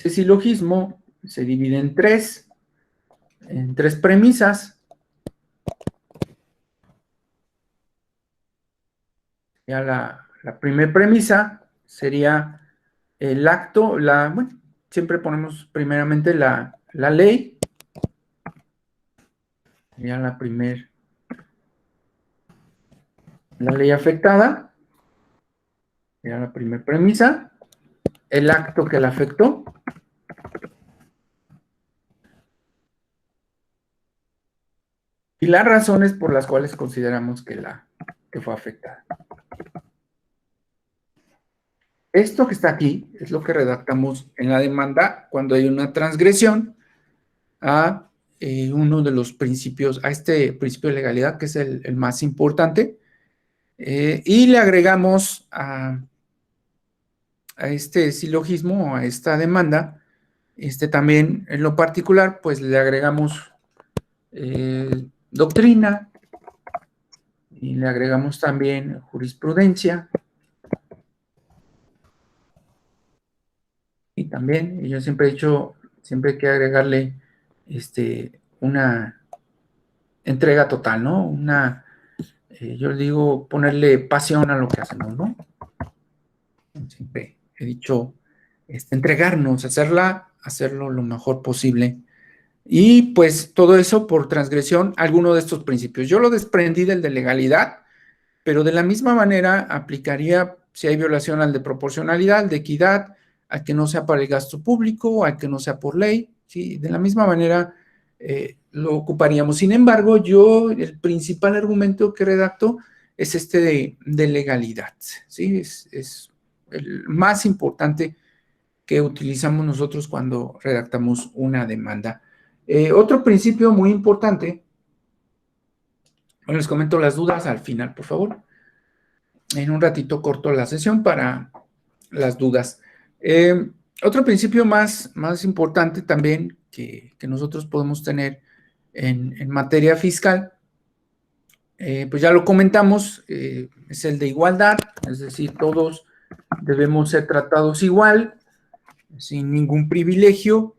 Ese silogismo se divide en tres premisas. Ya la primera premisa sería el acto, bueno, siempre ponemos primeramente la ley, sería la ley afectada, sería la primera premisa, el acto que la afectó, y las razones por las cuales consideramos que fue afectada. Esto que está aquí es lo que redactamos en la demanda cuando hay una transgresión a uno de los principios, a este principio de legalidad, que es el más importante, y le agregamos a este silogismo, a esta demanda, también en lo particular, pues le agregamos doctrina, y le agregamos también jurisprudencia, y también, yo siempre he dicho, siempre hay que agregarle una entrega total, ¿no? Yo digo, ponerle pasión a lo que hacemos, ¿no? Siempre he dicho, entregarnos, hacerlo lo mejor posible. Y pues todo eso por transgresión a alguno de estos principios. Yo lo desprendí del de legalidad, pero de la misma manera aplicaría si hay violación al de proporcionalidad, al de equidad, al que no sea para el gasto público, al que no sea por ley, ¿sí? De la misma manera lo ocuparíamos. Sin embargo, el principal argumento que redacto es de legalidad, ¿sí? Es el más importante que utilizamos nosotros cuando redactamos una demanda. Otro principio muy importante, bueno, les comento las dudas al final, por favor. En un ratito corto la sesión para las dudas. Otro principio más importante también que nosotros podemos tener en materia fiscal, pues ya lo comentamos, es el de igualdad, es decir, todos debemos ser tratados igual, sin ningún privilegio,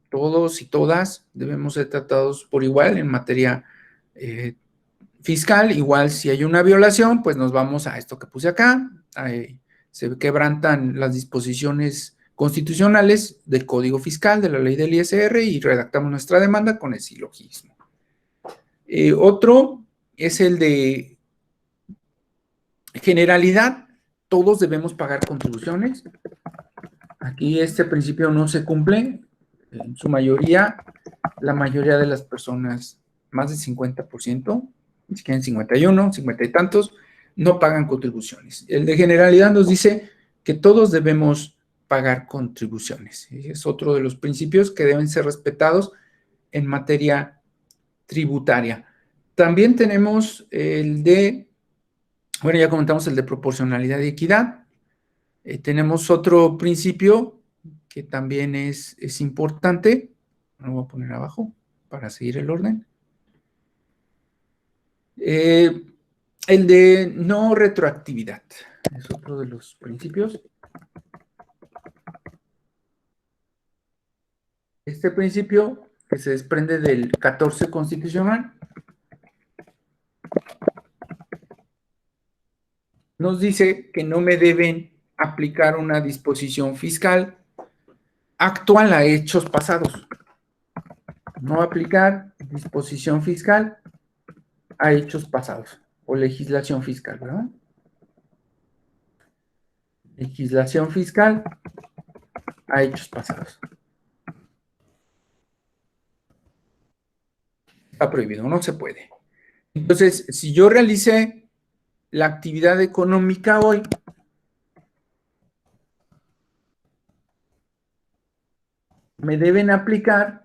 todos y todas debemos ser tratados por igual en materia fiscal. Igual si hay una violación, pues nos vamos a esto que puse acá, se quebrantan las disposiciones constitucionales del Código Fiscal, de la ley del ISR, y redactamos nuestra demanda con el silogismo. Otro es el de generalidad, todos debemos pagar contribuciones. Aquí este principio no se cumple, en su mayoría, la mayoría de las personas, más del 50%, ni siquiera en 51, 50 y tantos, no pagan contribuciones. El de generalidad nos dice que todos debemos pagar contribuciones. Es otro de los principios que deben ser respetados en materia tributaria. También tenemos bueno, ya comentamos el de proporcionalidad y equidad. Tenemos otro principio que también es importante. Lo voy a poner abajo para seguir el orden. El de no retroactividad es otro de los principios. Este principio, que se desprende del 14 constitucional, nos dice que no me deben aplicar una disposición fiscal actual a hechos pasados. No aplicar disposición fiscal a hechos pasados o legislación fiscal, ¿verdad? Legislación fiscal a hechos pasados. Está prohibido, no se puede. Entonces, si yo realicé la actividad económica hoy, me deben aplicar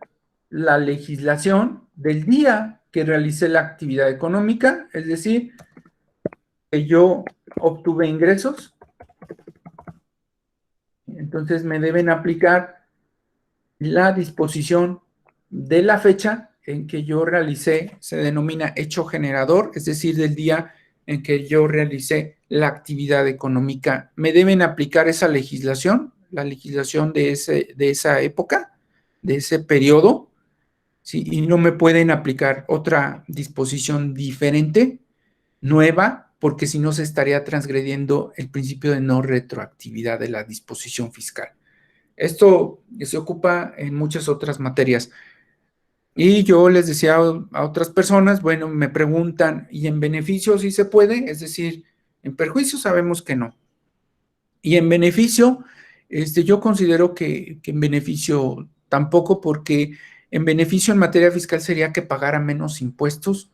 la legislación del día que realicé la actividad económica, es decir, que yo obtuve ingresos, entonces me deben aplicar la disposición de la fecha en que yo realicé, se denomina hecho generador, es decir, del día en que yo realicé la actividad económica. Me deben aplicar esa legislación, la legislación de esa época, de ese periodo, ¿sí? Y no me pueden aplicar otra disposición diferente, nueva, porque si no se estaría transgrediendo el principio de no retroactividad de la disposición fiscal. Esto se ocupa en muchas otras materias. Y yo les decía a otras personas, bueno, me preguntan, ¿y en beneficio sí se puede? Es decir, en perjuicio sabemos que no. Y en beneficio, yo considero que en beneficio tampoco, porque en beneficio en materia fiscal sería que pagara menos impuestos,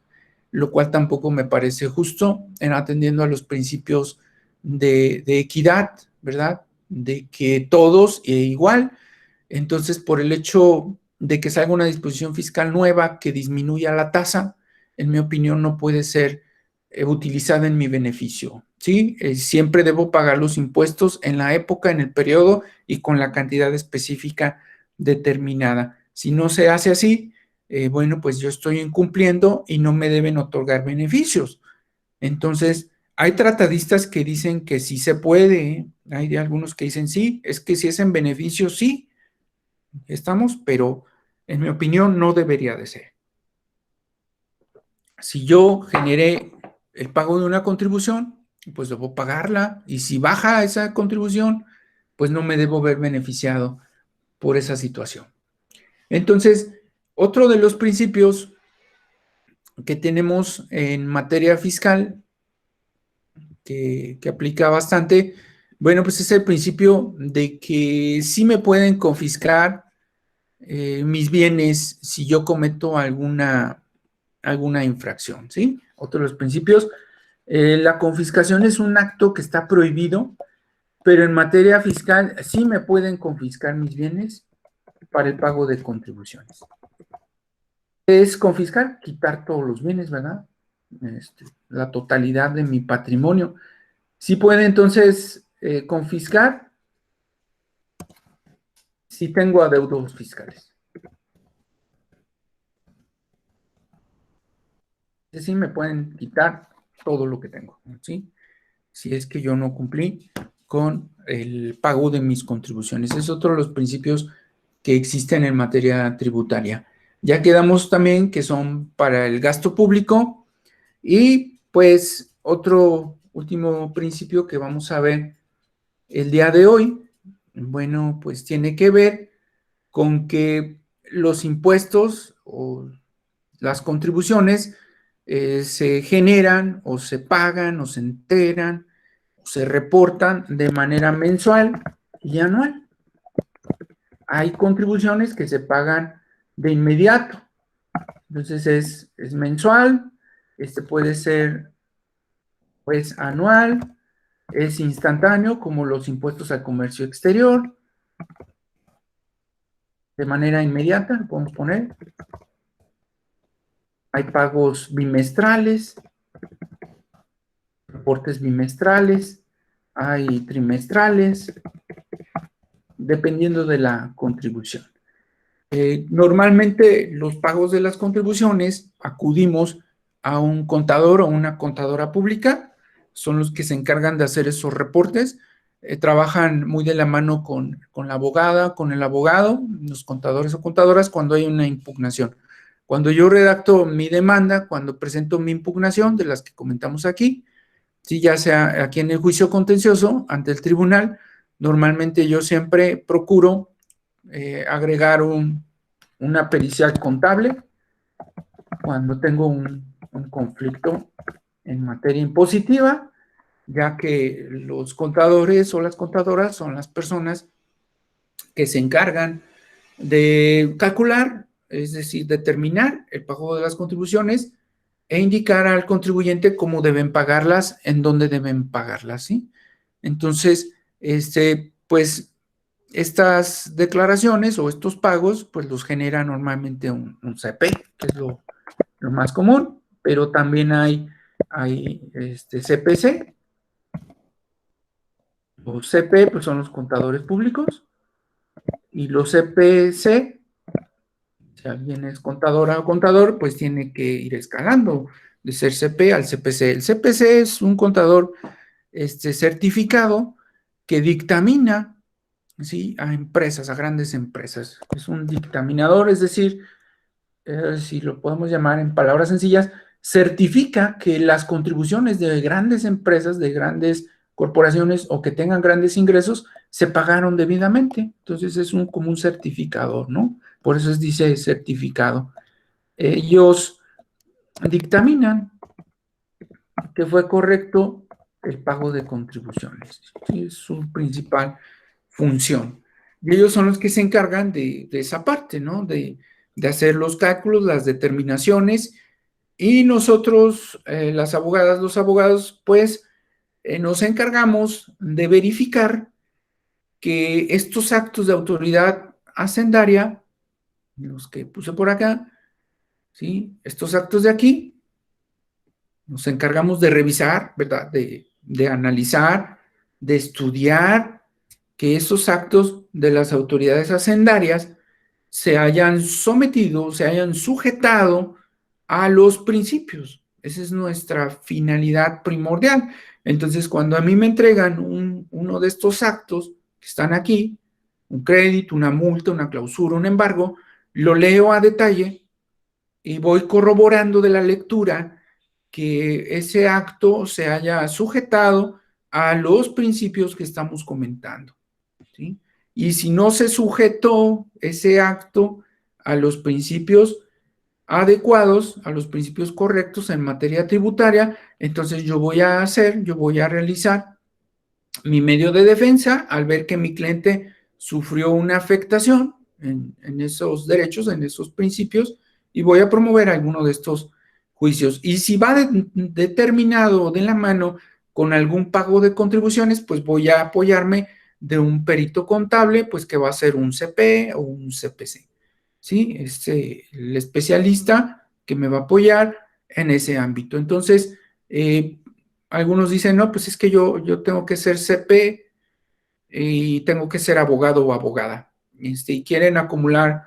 lo cual tampoco me parece justo, en atendiendo a los principios de equidad, ¿verdad? De que todos igual. Entonces, por el hecho de que salga una disposición fiscal nueva que disminuya la tasa, en mi opinión, no puede ser utilizada en mi beneficio, ¿sí? Siempre debo pagar los impuestos en la época, en el periodo y con la cantidad específica determinada. Si no se hace así, bueno, pues yo estoy incumpliendo y no me deben otorgar beneficios. Entonces, hay tratadistas que dicen que sí se puede, ¿eh? Hay algunos que dicen sí, es que si es en beneficio, sí, estamos, pero en mi opinión no debería de ser. Si yo generé el pago de una contribución, pues debo pagarla, y si baja esa contribución, pues no me debo ver beneficiado por esa situación. Entonces, otro de los principios que tenemos en materia fiscal que aplica bastante, bueno, pues es el principio de que sí me pueden confiscar mis bienes si yo cometo alguna infracción, ¿sí? Otro de los principios, la confiscación es un acto que está prohibido, pero en materia fiscal sí me pueden confiscar mis bienes para el pago de contribuciones. Es confiscar, quitar todos los bienes, ¿verdad? La totalidad de mi patrimonio. Sí puede entonces confiscar si tengo adeudos fiscales. Es decir, me pueden quitar todo lo que tengo, ¿sí? Si es que yo no cumplí con el pago de mis contribuciones. Es otro de los principios que existen en materia tributaria. Ya quedamos también que son para el gasto público y pues otro último principio que vamos a ver el día de hoy, bueno, pues tiene que ver con que los impuestos o las contribuciones se generan o se pagan o se enteran o se reportan de manera mensual y anual. Hay contribuciones que se pagan de inmediato, entonces es mensual, puede ser pues anual, es instantáneo como los impuestos al comercio exterior, de manera inmediata, podemos poner. Hay pagos bimestrales, reportes bimestrales, hay trimestrales, dependiendo de la contribución. Normalmente los pagos de las contribuciones acudimos a un contador o una contadora pública, son los que se encargan de hacer esos reportes, trabajan muy de la mano con la abogada, con el abogado, los contadores o contadoras cuando hay una impugnación. Cuando yo redacto mi demanda, cuando presento mi impugnación, de las que comentamos aquí, si ya sea aquí en el juicio contencioso, ante el tribunal, normalmente yo siempre procuro agregar una pericial contable cuando tengo un conflicto en materia impositiva, ya que los contadores o las contadoras son las personas que se encargan de calcular, es decir, determinar el pago de las contribuciones e indicar al contribuyente cómo deben pagarlas, en dónde deben pagarlas, ¿sí? Entonces, pues, estas declaraciones o estos pagos, pues los genera normalmente un CP, que es lo más común, pero también hay CPC. Los CP, pues son los contadores públicos, y los CPC, si alguien es contadora o contador, pues tiene que ir escalando de ser CP al CPC. El CPC es un contador certificado que dictamina ¿sí? A empresas, a grandes empresas. Es un dictaminador, es decir, si lo podemos llamar en palabras sencillas, certifica que las contribuciones de grandes empresas, de grandes corporaciones o que tengan grandes ingresos, se pagaron debidamente. Entonces es como un certificador, ¿no? Por eso dice certificado. Ellos dictaminan que fue correcto el pago de contribuciones. ¿Sí? Es su principal función. Y ellos son los que se encargan de esa parte, ¿no? De hacer los cálculos, las determinaciones, y nosotros, las abogadas, los abogados, pues nos encargamos de verificar que estos actos de autoridad hacendaria, los que puse por acá, ¿sí? Estos actos de aquí, nos encargamos de revisar, ¿verdad? De analizar, de estudiar que esos actos de las autoridades hacendarias se hayan sometido, se hayan sujetado a los principios. Esa es nuestra finalidad primordial. Entonces, cuando a mí me entregan uno de estos actos que están aquí, un crédito, una multa, una clausura, un embargo, lo leo a detalle y voy corroborando de la lectura que ese acto se haya sujetado a los principios que estamos comentando, ¿sí? Y si no se sujetó ese acto a los principios adecuados, a los principios correctos en materia tributaria, entonces yo voy a realizar mi medio de defensa al ver que mi cliente sufrió una afectación en esos derechos, en esos principios, y voy a promover alguno de estos juicios. Y si va determinado de la mano con algún pago de contribuciones, pues voy a apoyarme de un perito contable, pues que va a ser un CP o un CPC. ¿Sí? El especialista que me va a apoyar en ese ámbito. Entonces, algunos dicen, no, pues es que yo tengo que ser CP y tengo que ser abogado o abogada. Y quieren acumular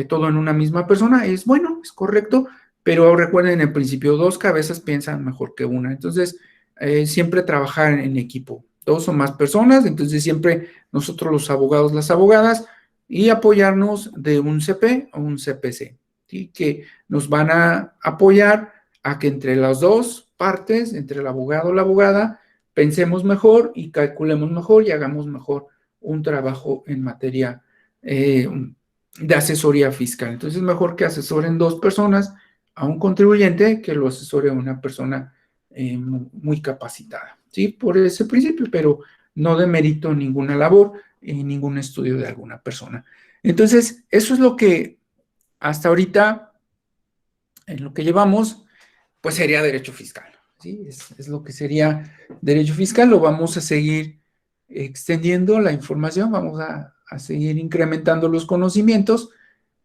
todo en una misma persona, es bueno, es correcto, pero recuerden el principio, dos cabezas piensan mejor que una. Entonces, siempre trabajar en equipo, dos o más personas, entonces siempre nosotros los abogados, las abogadas, y apoyarnos de un CP o un CPC, ¿sí? Que nos van a apoyar a que entre las dos partes, entre el abogado o la abogada, pensemos mejor y calculemos mejor y hagamos mejor un trabajo en materia de asesoría fiscal. Entonces es mejor que asesoren dos personas a un contribuyente que lo asesore a una persona muy capacitada, ¿sí? Por ese principio, pero no demerito ninguna labor y ningún estudio de alguna persona. Entonces, eso es lo que hasta ahorita, en lo que llevamos, pues sería derecho fiscal, ¿sí? Es lo que sería derecho fiscal. Lo vamos a seguir extendiendo la información, vamos a seguir incrementando los conocimientos,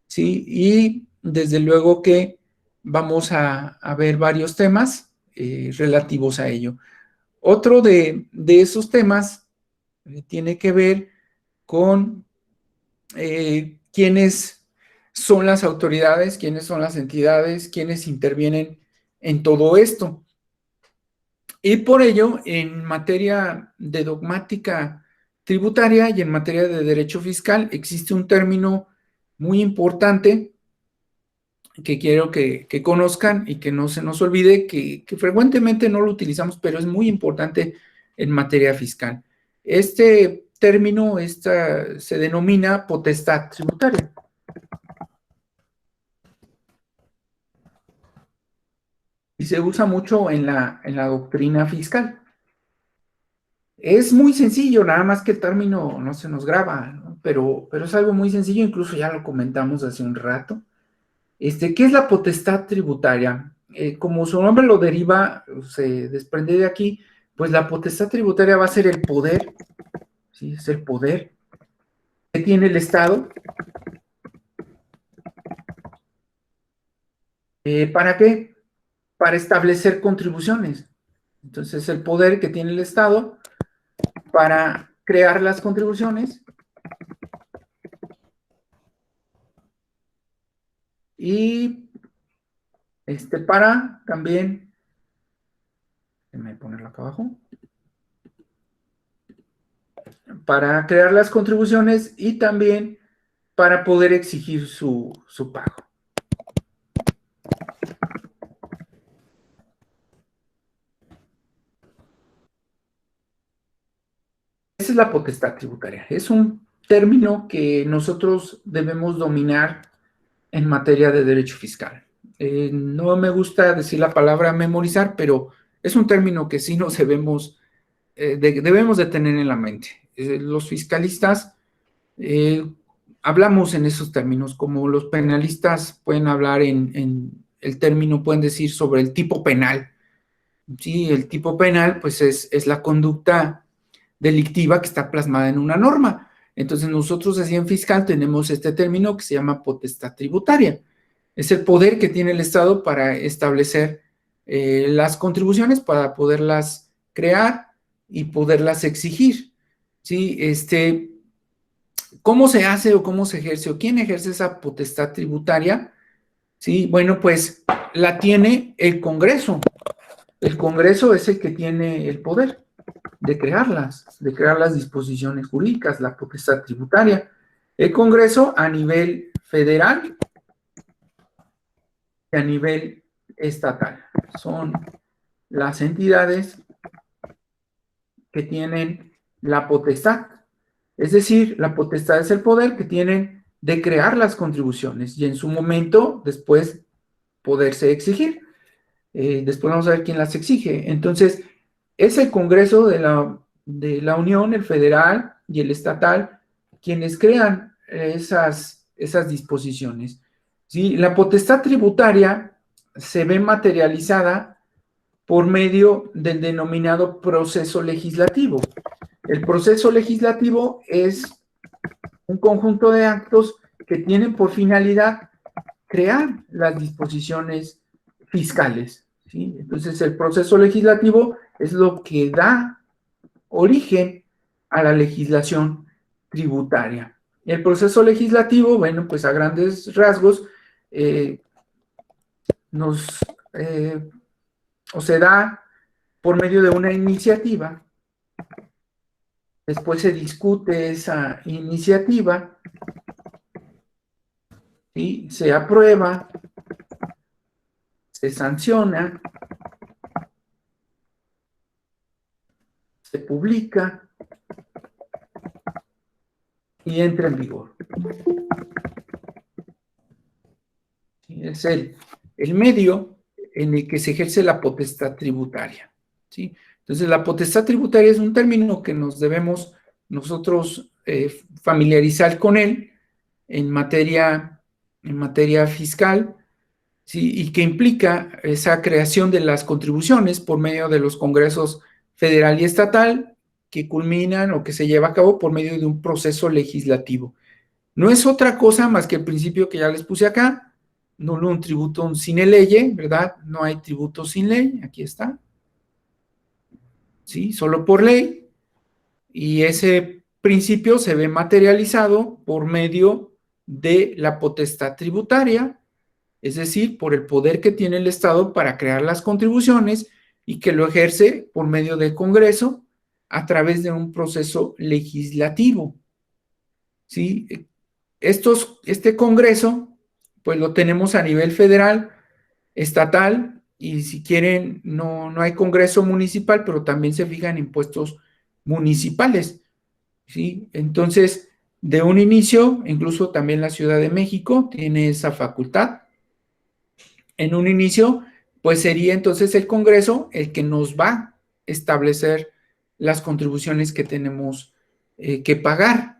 ¿sí? Y desde luego que vamos a ver varios temas relativos a ello. Otro de esos temas tiene que ver con quiénes son las autoridades, quiénes son las entidades, quiénes intervienen en todo esto. Y por ello, en materia de dogmática tributaria y en materia de derecho fiscal, existe un término muy importante que quiero que conozcan y que no se nos olvide, que frecuentemente no lo utilizamos, pero es muy importante en materia fiscal. Este término se denomina potestad tributaria y se usa mucho en la doctrina fiscal. Es muy sencillo, nada más que el término no se nos graba, ¿no? Pero es algo muy sencillo, incluso ya lo comentamos hace un rato. ¿Qué es la potestad tributaria? Como su nombre lo deriva, se desprende de aquí, pues la potestad tributaria va a ser el poder, ¿sí? Es el poder que tiene el Estado. ¿Para qué? Para establecer contribuciones. Entonces, el poder que tiene el Estado para crear las contribuciones y para también, déjame ponerlo acá abajo, para crear las contribuciones y también para poder exigir su pago. Esa es la potestad tributaria. Es un término que nosotros debemos dominar en materia de derecho fiscal. No me gusta decir la palabra memorizar, pero es un término que sí nos debemos de tener en la mente. Los fiscalistas hablamos en esos términos, como los penalistas pueden hablar en el término, pueden decir sobre el tipo penal. Sí, el tipo penal pues es la conducta delictiva que está plasmada en una norma. Entonces nosotros así en fiscal tenemos este término que se llama potestad tributaria. Es el poder que tiene el Estado para establecer las contribuciones, para poderlas crear y poderlas exigir. ¿Sí? ¿Cómo se hace o cómo se ejerce o quién ejerce esa potestad tributaria? Sí, bueno, pues la tiene el Congreso. El Congreso es el que tiene el poder de crear las disposiciones jurídicas, la potestad tributaria. El Congreso a nivel federal y a nivel estatal. Son las entidades que tienen la potestad. Es decir, la potestad es el poder que tienen de crear las contribuciones y en su momento después poderse exigir. Después vamos a ver quién las exige. Entonces, es el Congreso de la Unión, el federal y el estatal, quienes crean esas disposiciones. ¿Sí? La potestad tributaria se ve materializada por medio del denominado proceso legislativo. El proceso legislativo es un conjunto de actos que tienen por finalidad crear las disposiciones fiscales. ¿Sí? Entonces, el proceso legislativo es lo que da origen a la legislación tributaria. El proceso legislativo, bueno, pues a grandes rasgos, o se da por medio de una iniciativa. Después se discute esa iniciativa, ¿sí? Se aprueba, se sanciona, se publica y entra en vigor. ¿Sí? Es el medio en el que se ejerce la potestad tributaria. ¿Sí? Entonces, la potestad tributaria es un término que nos debemos nosotros familiarizar con él en materia fiscal, ¿sí? Y que implica esa creación de las contribuciones por medio de los congresos federal y estatal que culminan o que se lleva a cabo por medio de un proceso legislativo. No es otra cosa más que el principio que ya les puse acá, nullum tributum sine lege, ¿verdad? No hay tributo sin ley, aquí está. ¿Sí? Solo por ley. Y ese principio se ve materializado por medio de la potestad tributaria, es decir, por el poder que tiene el Estado para crear las contribuciones y que lo ejerce por medio del Congreso a través de un proceso legislativo. ¿Sí? Este Congreso, pues lo tenemos a nivel federal, estatal, y si quieren, no hay Congreso municipal, pero también se fijan impuestos municipales, ¿sí? Entonces, de un inicio, incluso también la Ciudad de México tiene esa facultad. En un inicio, pues sería entonces el Congreso el que nos va a establecer las contribuciones que tenemos que pagar.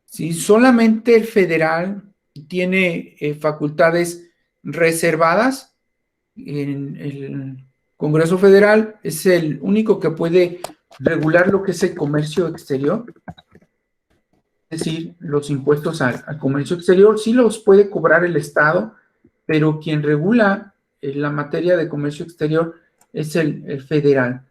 ¿Sí? Solamente el federal tiene facultades reservadas. En el Congreso Federal es el único que puede regular lo que es el comercio exterior, es decir, los impuestos al comercio exterior. Sí los puede cobrar el Estado, pero quien regula la materia de comercio exterior es el federal.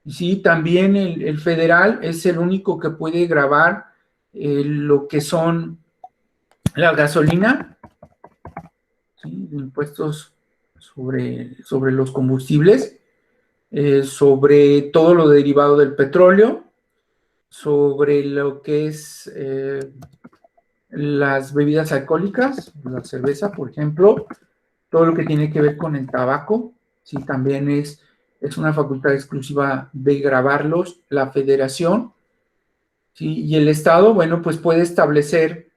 Sí, también el federal es el único que puede gravar lo que son la gasolina, ¿sí? Impuestos sobre los combustibles, sobre todo lo derivado del petróleo, sobre lo que es las bebidas alcohólicas, la cerveza, por ejemplo, todo lo que tiene que ver con el tabaco, sí, también es una facultad exclusiva de gravarlos, la federación, sí, y el Estado, bueno, pues puede establecer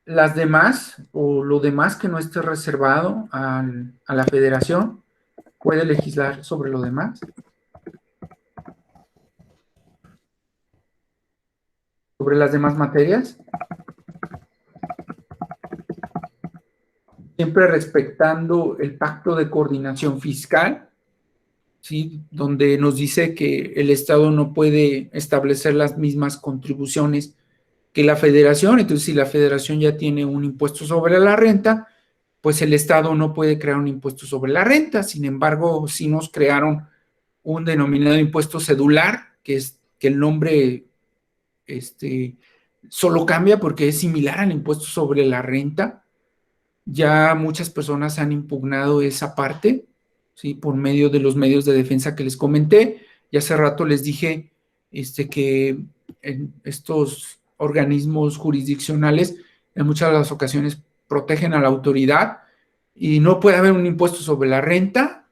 las demás o lo demás que no esté reservado a la federación, puede legislar sobre lo demás, sobre las demás materias, siempre respetando el pacto de coordinación fiscal, ¿sí? Donde nos dice que el Estado no puede establecer las mismas contribuciones que la federación. Entonces, si la federación ya tiene un impuesto sobre la renta, pues el Estado no puede crear un impuesto sobre la renta. Sin embargo, sí nos crearon un denominado impuesto cedular, que es que el nombre solo cambia porque es similar al impuesto sobre la renta. Ya muchas personas han impugnado esa parte, ¿sí? Por medio de los medios de defensa que les comenté. Y hace rato les dije que en estos organismos jurisdiccionales en muchas de las ocasiones protegen a la autoridad y no puede haber un impuesto sobre la renta.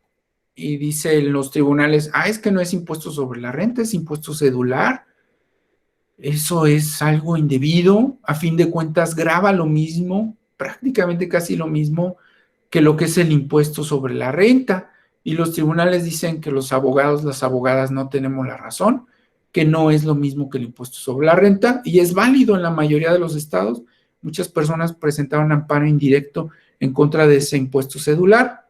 Y dicen los tribunales, es que no es impuesto sobre la renta, es impuesto cedular. Eso es algo indebido, a fin de cuentas grava lo mismo, prácticamente casi lo mismo que lo que es el impuesto sobre la renta. Y los tribunales dicen que los abogados, las abogadas no tenemos la razón, que no es lo mismo que el impuesto sobre la renta, y es válido en la mayoría de los estados. Muchas personas presentaron amparo indirecto en contra de ese impuesto cedular,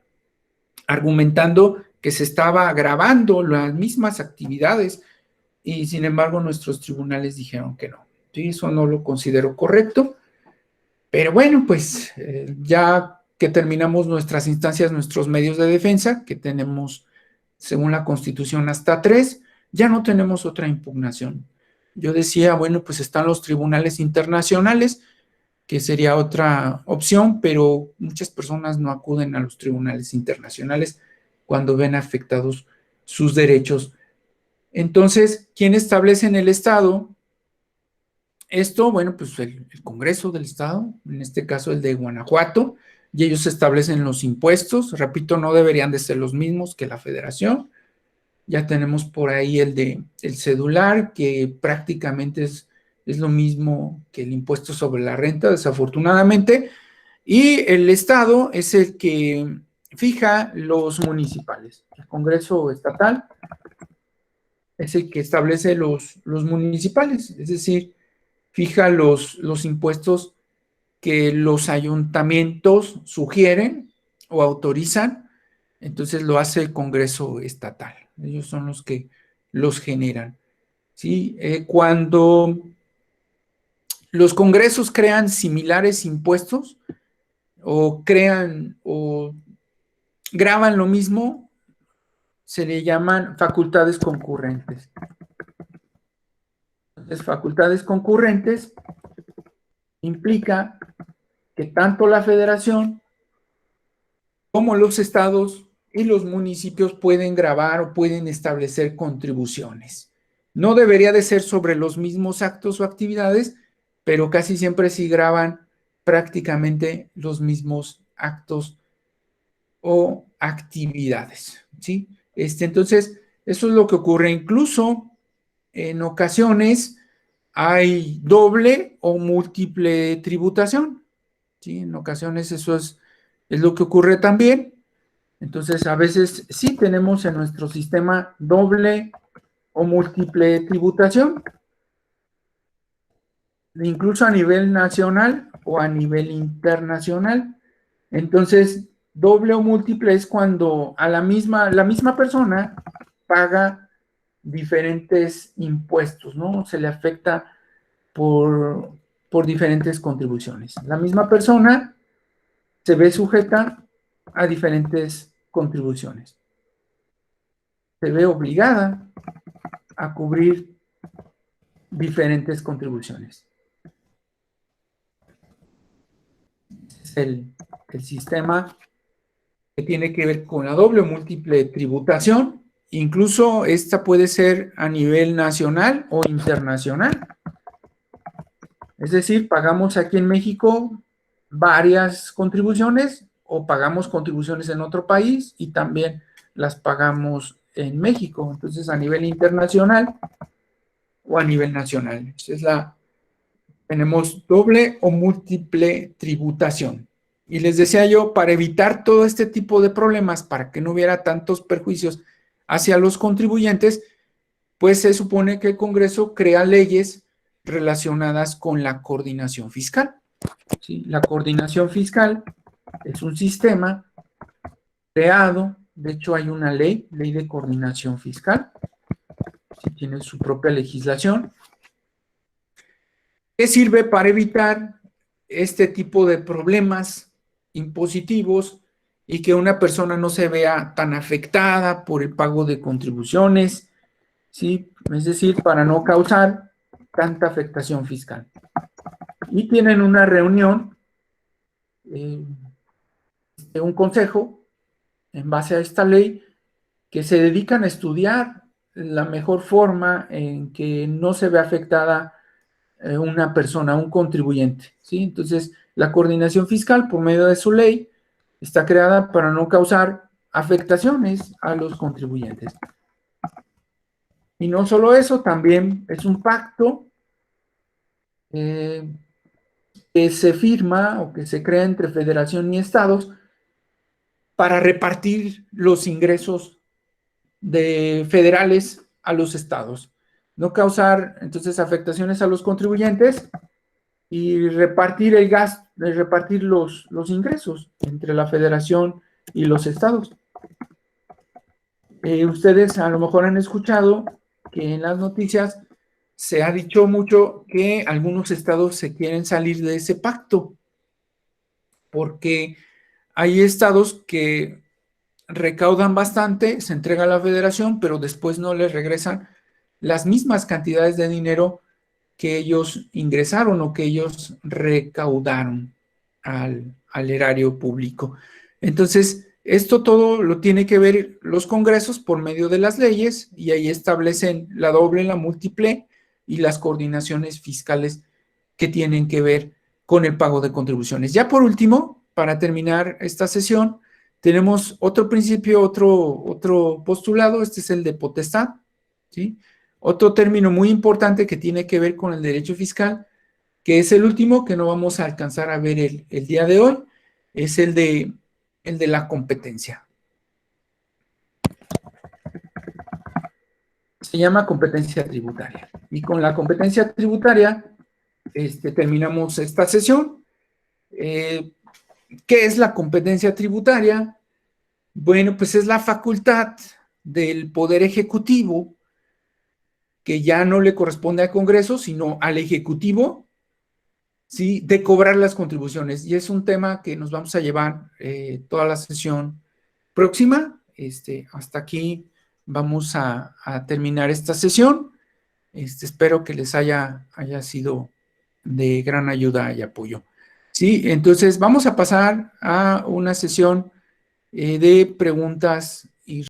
argumentando que se estaba agravando las mismas actividades y sin embargo nuestros tribunales dijeron que no. ¿Sí? Eso no lo considero correcto, pero bueno, pues ya que terminamos nuestras instancias, nuestros medios de defensa, que tenemos según la Constitución hasta 3, ya no tenemos otra impugnación. Yo decía, bueno, pues están los tribunales internacionales, que sería otra opción, pero muchas personas no acuden a los tribunales internacionales cuando ven afectados sus derechos. Entonces, ¿quién establece en el Estado esto? Bueno, pues el Congreso del Estado, en este caso el de Guanajuato, y ellos establecen los impuestos. Repito, no deberían de ser los mismos que la Federación. Ya tenemos por ahí el cedular, que prácticamente es lo mismo que el impuesto sobre la renta, desafortunadamente, y el Estado es el que fija los municipales. El Congreso estatal es el que establece los municipales, es decir, fija los impuestos que los ayuntamientos sugieren o autorizan, entonces lo hace el Congreso estatal. Ellos son los que los generan. ¿Sí? Cuando los congresos crean similares impuestos o crean o graban lo mismo, se le llaman facultades concurrentes. Entonces, facultades concurrentes implica que tanto la federación como los estados y los municipios pueden grabar o pueden establecer contribuciones. No debería de ser sobre los mismos actos o actividades, pero casi siempre sí graban prácticamente los mismos actos o actividades, ¿sí? Entonces, eso es lo que ocurre. Incluso en ocasiones hay doble o múltiple tributación, ¿sí? En ocasiones eso es lo que ocurre también. Entonces, a veces sí tenemos en nuestro sistema doble o múltiple tributación, incluso a nivel nacional o a nivel internacional. Entonces, doble o múltiple es cuando la misma persona paga diferentes impuestos, ¿no? Se le afecta por, por diferentes contribuciones. La misma persona se ve sujeta a diferentes contribuciones. Se ve obligada a cubrir diferentes contribuciones. Es el sistema que tiene que ver con la doble o múltiple tributación incluso esta puede ser a nivel nacional o internacional. Es decir, pagamos aquí en México varias contribuciones o pagamos contribuciones en otro país y también las pagamos en México. Entonces, a nivel internacional o a nivel nacional. Tenemos doble o múltiple tributación. Y les decía yo, para evitar todo este tipo de problemas, para que no hubiera tantos perjuicios hacia los contribuyentes, pues se supone que el Congreso crea leyes relacionadas con la coordinación fiscal. ¿Sí? La coordinación fiscal es un sistema creado, de hecho hay una ley de coordinación fiscal, ¿sí? Tiene su propia legislación, que sirve para evitar este tipo de problemas impositivos y que una persona no se vea tan afectada por el pago de contribuciones, ¿sí? Es decir, para no causar tanta afectación fiscal. Y tienen una reunión, un consejo, en base a esta ley, que se dedican a estudiar la mejor forma en que no se ve afectada una persona, un contribuyente, ¿sí? Entonces, la coordinación fiscal, por medio de su ley, está creada para no causar afectaciones a los contribuyentes. Y no solo eso, también es un pacto que se firma o que se crea entre federación y estados para repartir los ingresos de federales a los estados. No causar entonces afectaciones a los contribuyentes y repartir el gasto, repartir los ingresos entre la federación y los estados. Ustedes a lo mejor han escuchado que en las noticias se ha dicho mucho que algunos estados se quieren salir de ese pacto, porque hay estados que recaudan bastante, se entrega a la federación, pero después no les regresan las mismas cantidades de dinero que ellos ingresaron o que ellos recaudaron al erario público. Entonces, esto todo lo tiene que ver los congresos por medio de las leyes y ahí establecen la doble, la múltiple y las coordinaciones fiscales que tienen que ver con el pago de contribuciones. Ya por último, para terminar esta sesión, tenemos otro principio, otro postulado, este es el de potestad, ¿sí? Otro término muy importante que tiene que ver con el derecho fiscal, que es el último que no vamos a alcanzar a ver el día de hoy, es el de la competencia. Se llama competencia tributaria. Y con la competencia tributaria terminamos esta sesión. ¿Qué es la competencia tributaria? Bueno, pues es la facultad del Poder Ejecutivo que ya no le corresponde al Congreso, sino al Ejecutivo, ¿sí? De cobrar las contribuciones. Y es un tema que nos vamos a llevar toda la sesión próxima. Hasta aquí vamos a terminar esta sesión. Espero que les haya sido de gran ayuda y apoyo. Sí, entonces vamos a pasar a una sesión de preguntas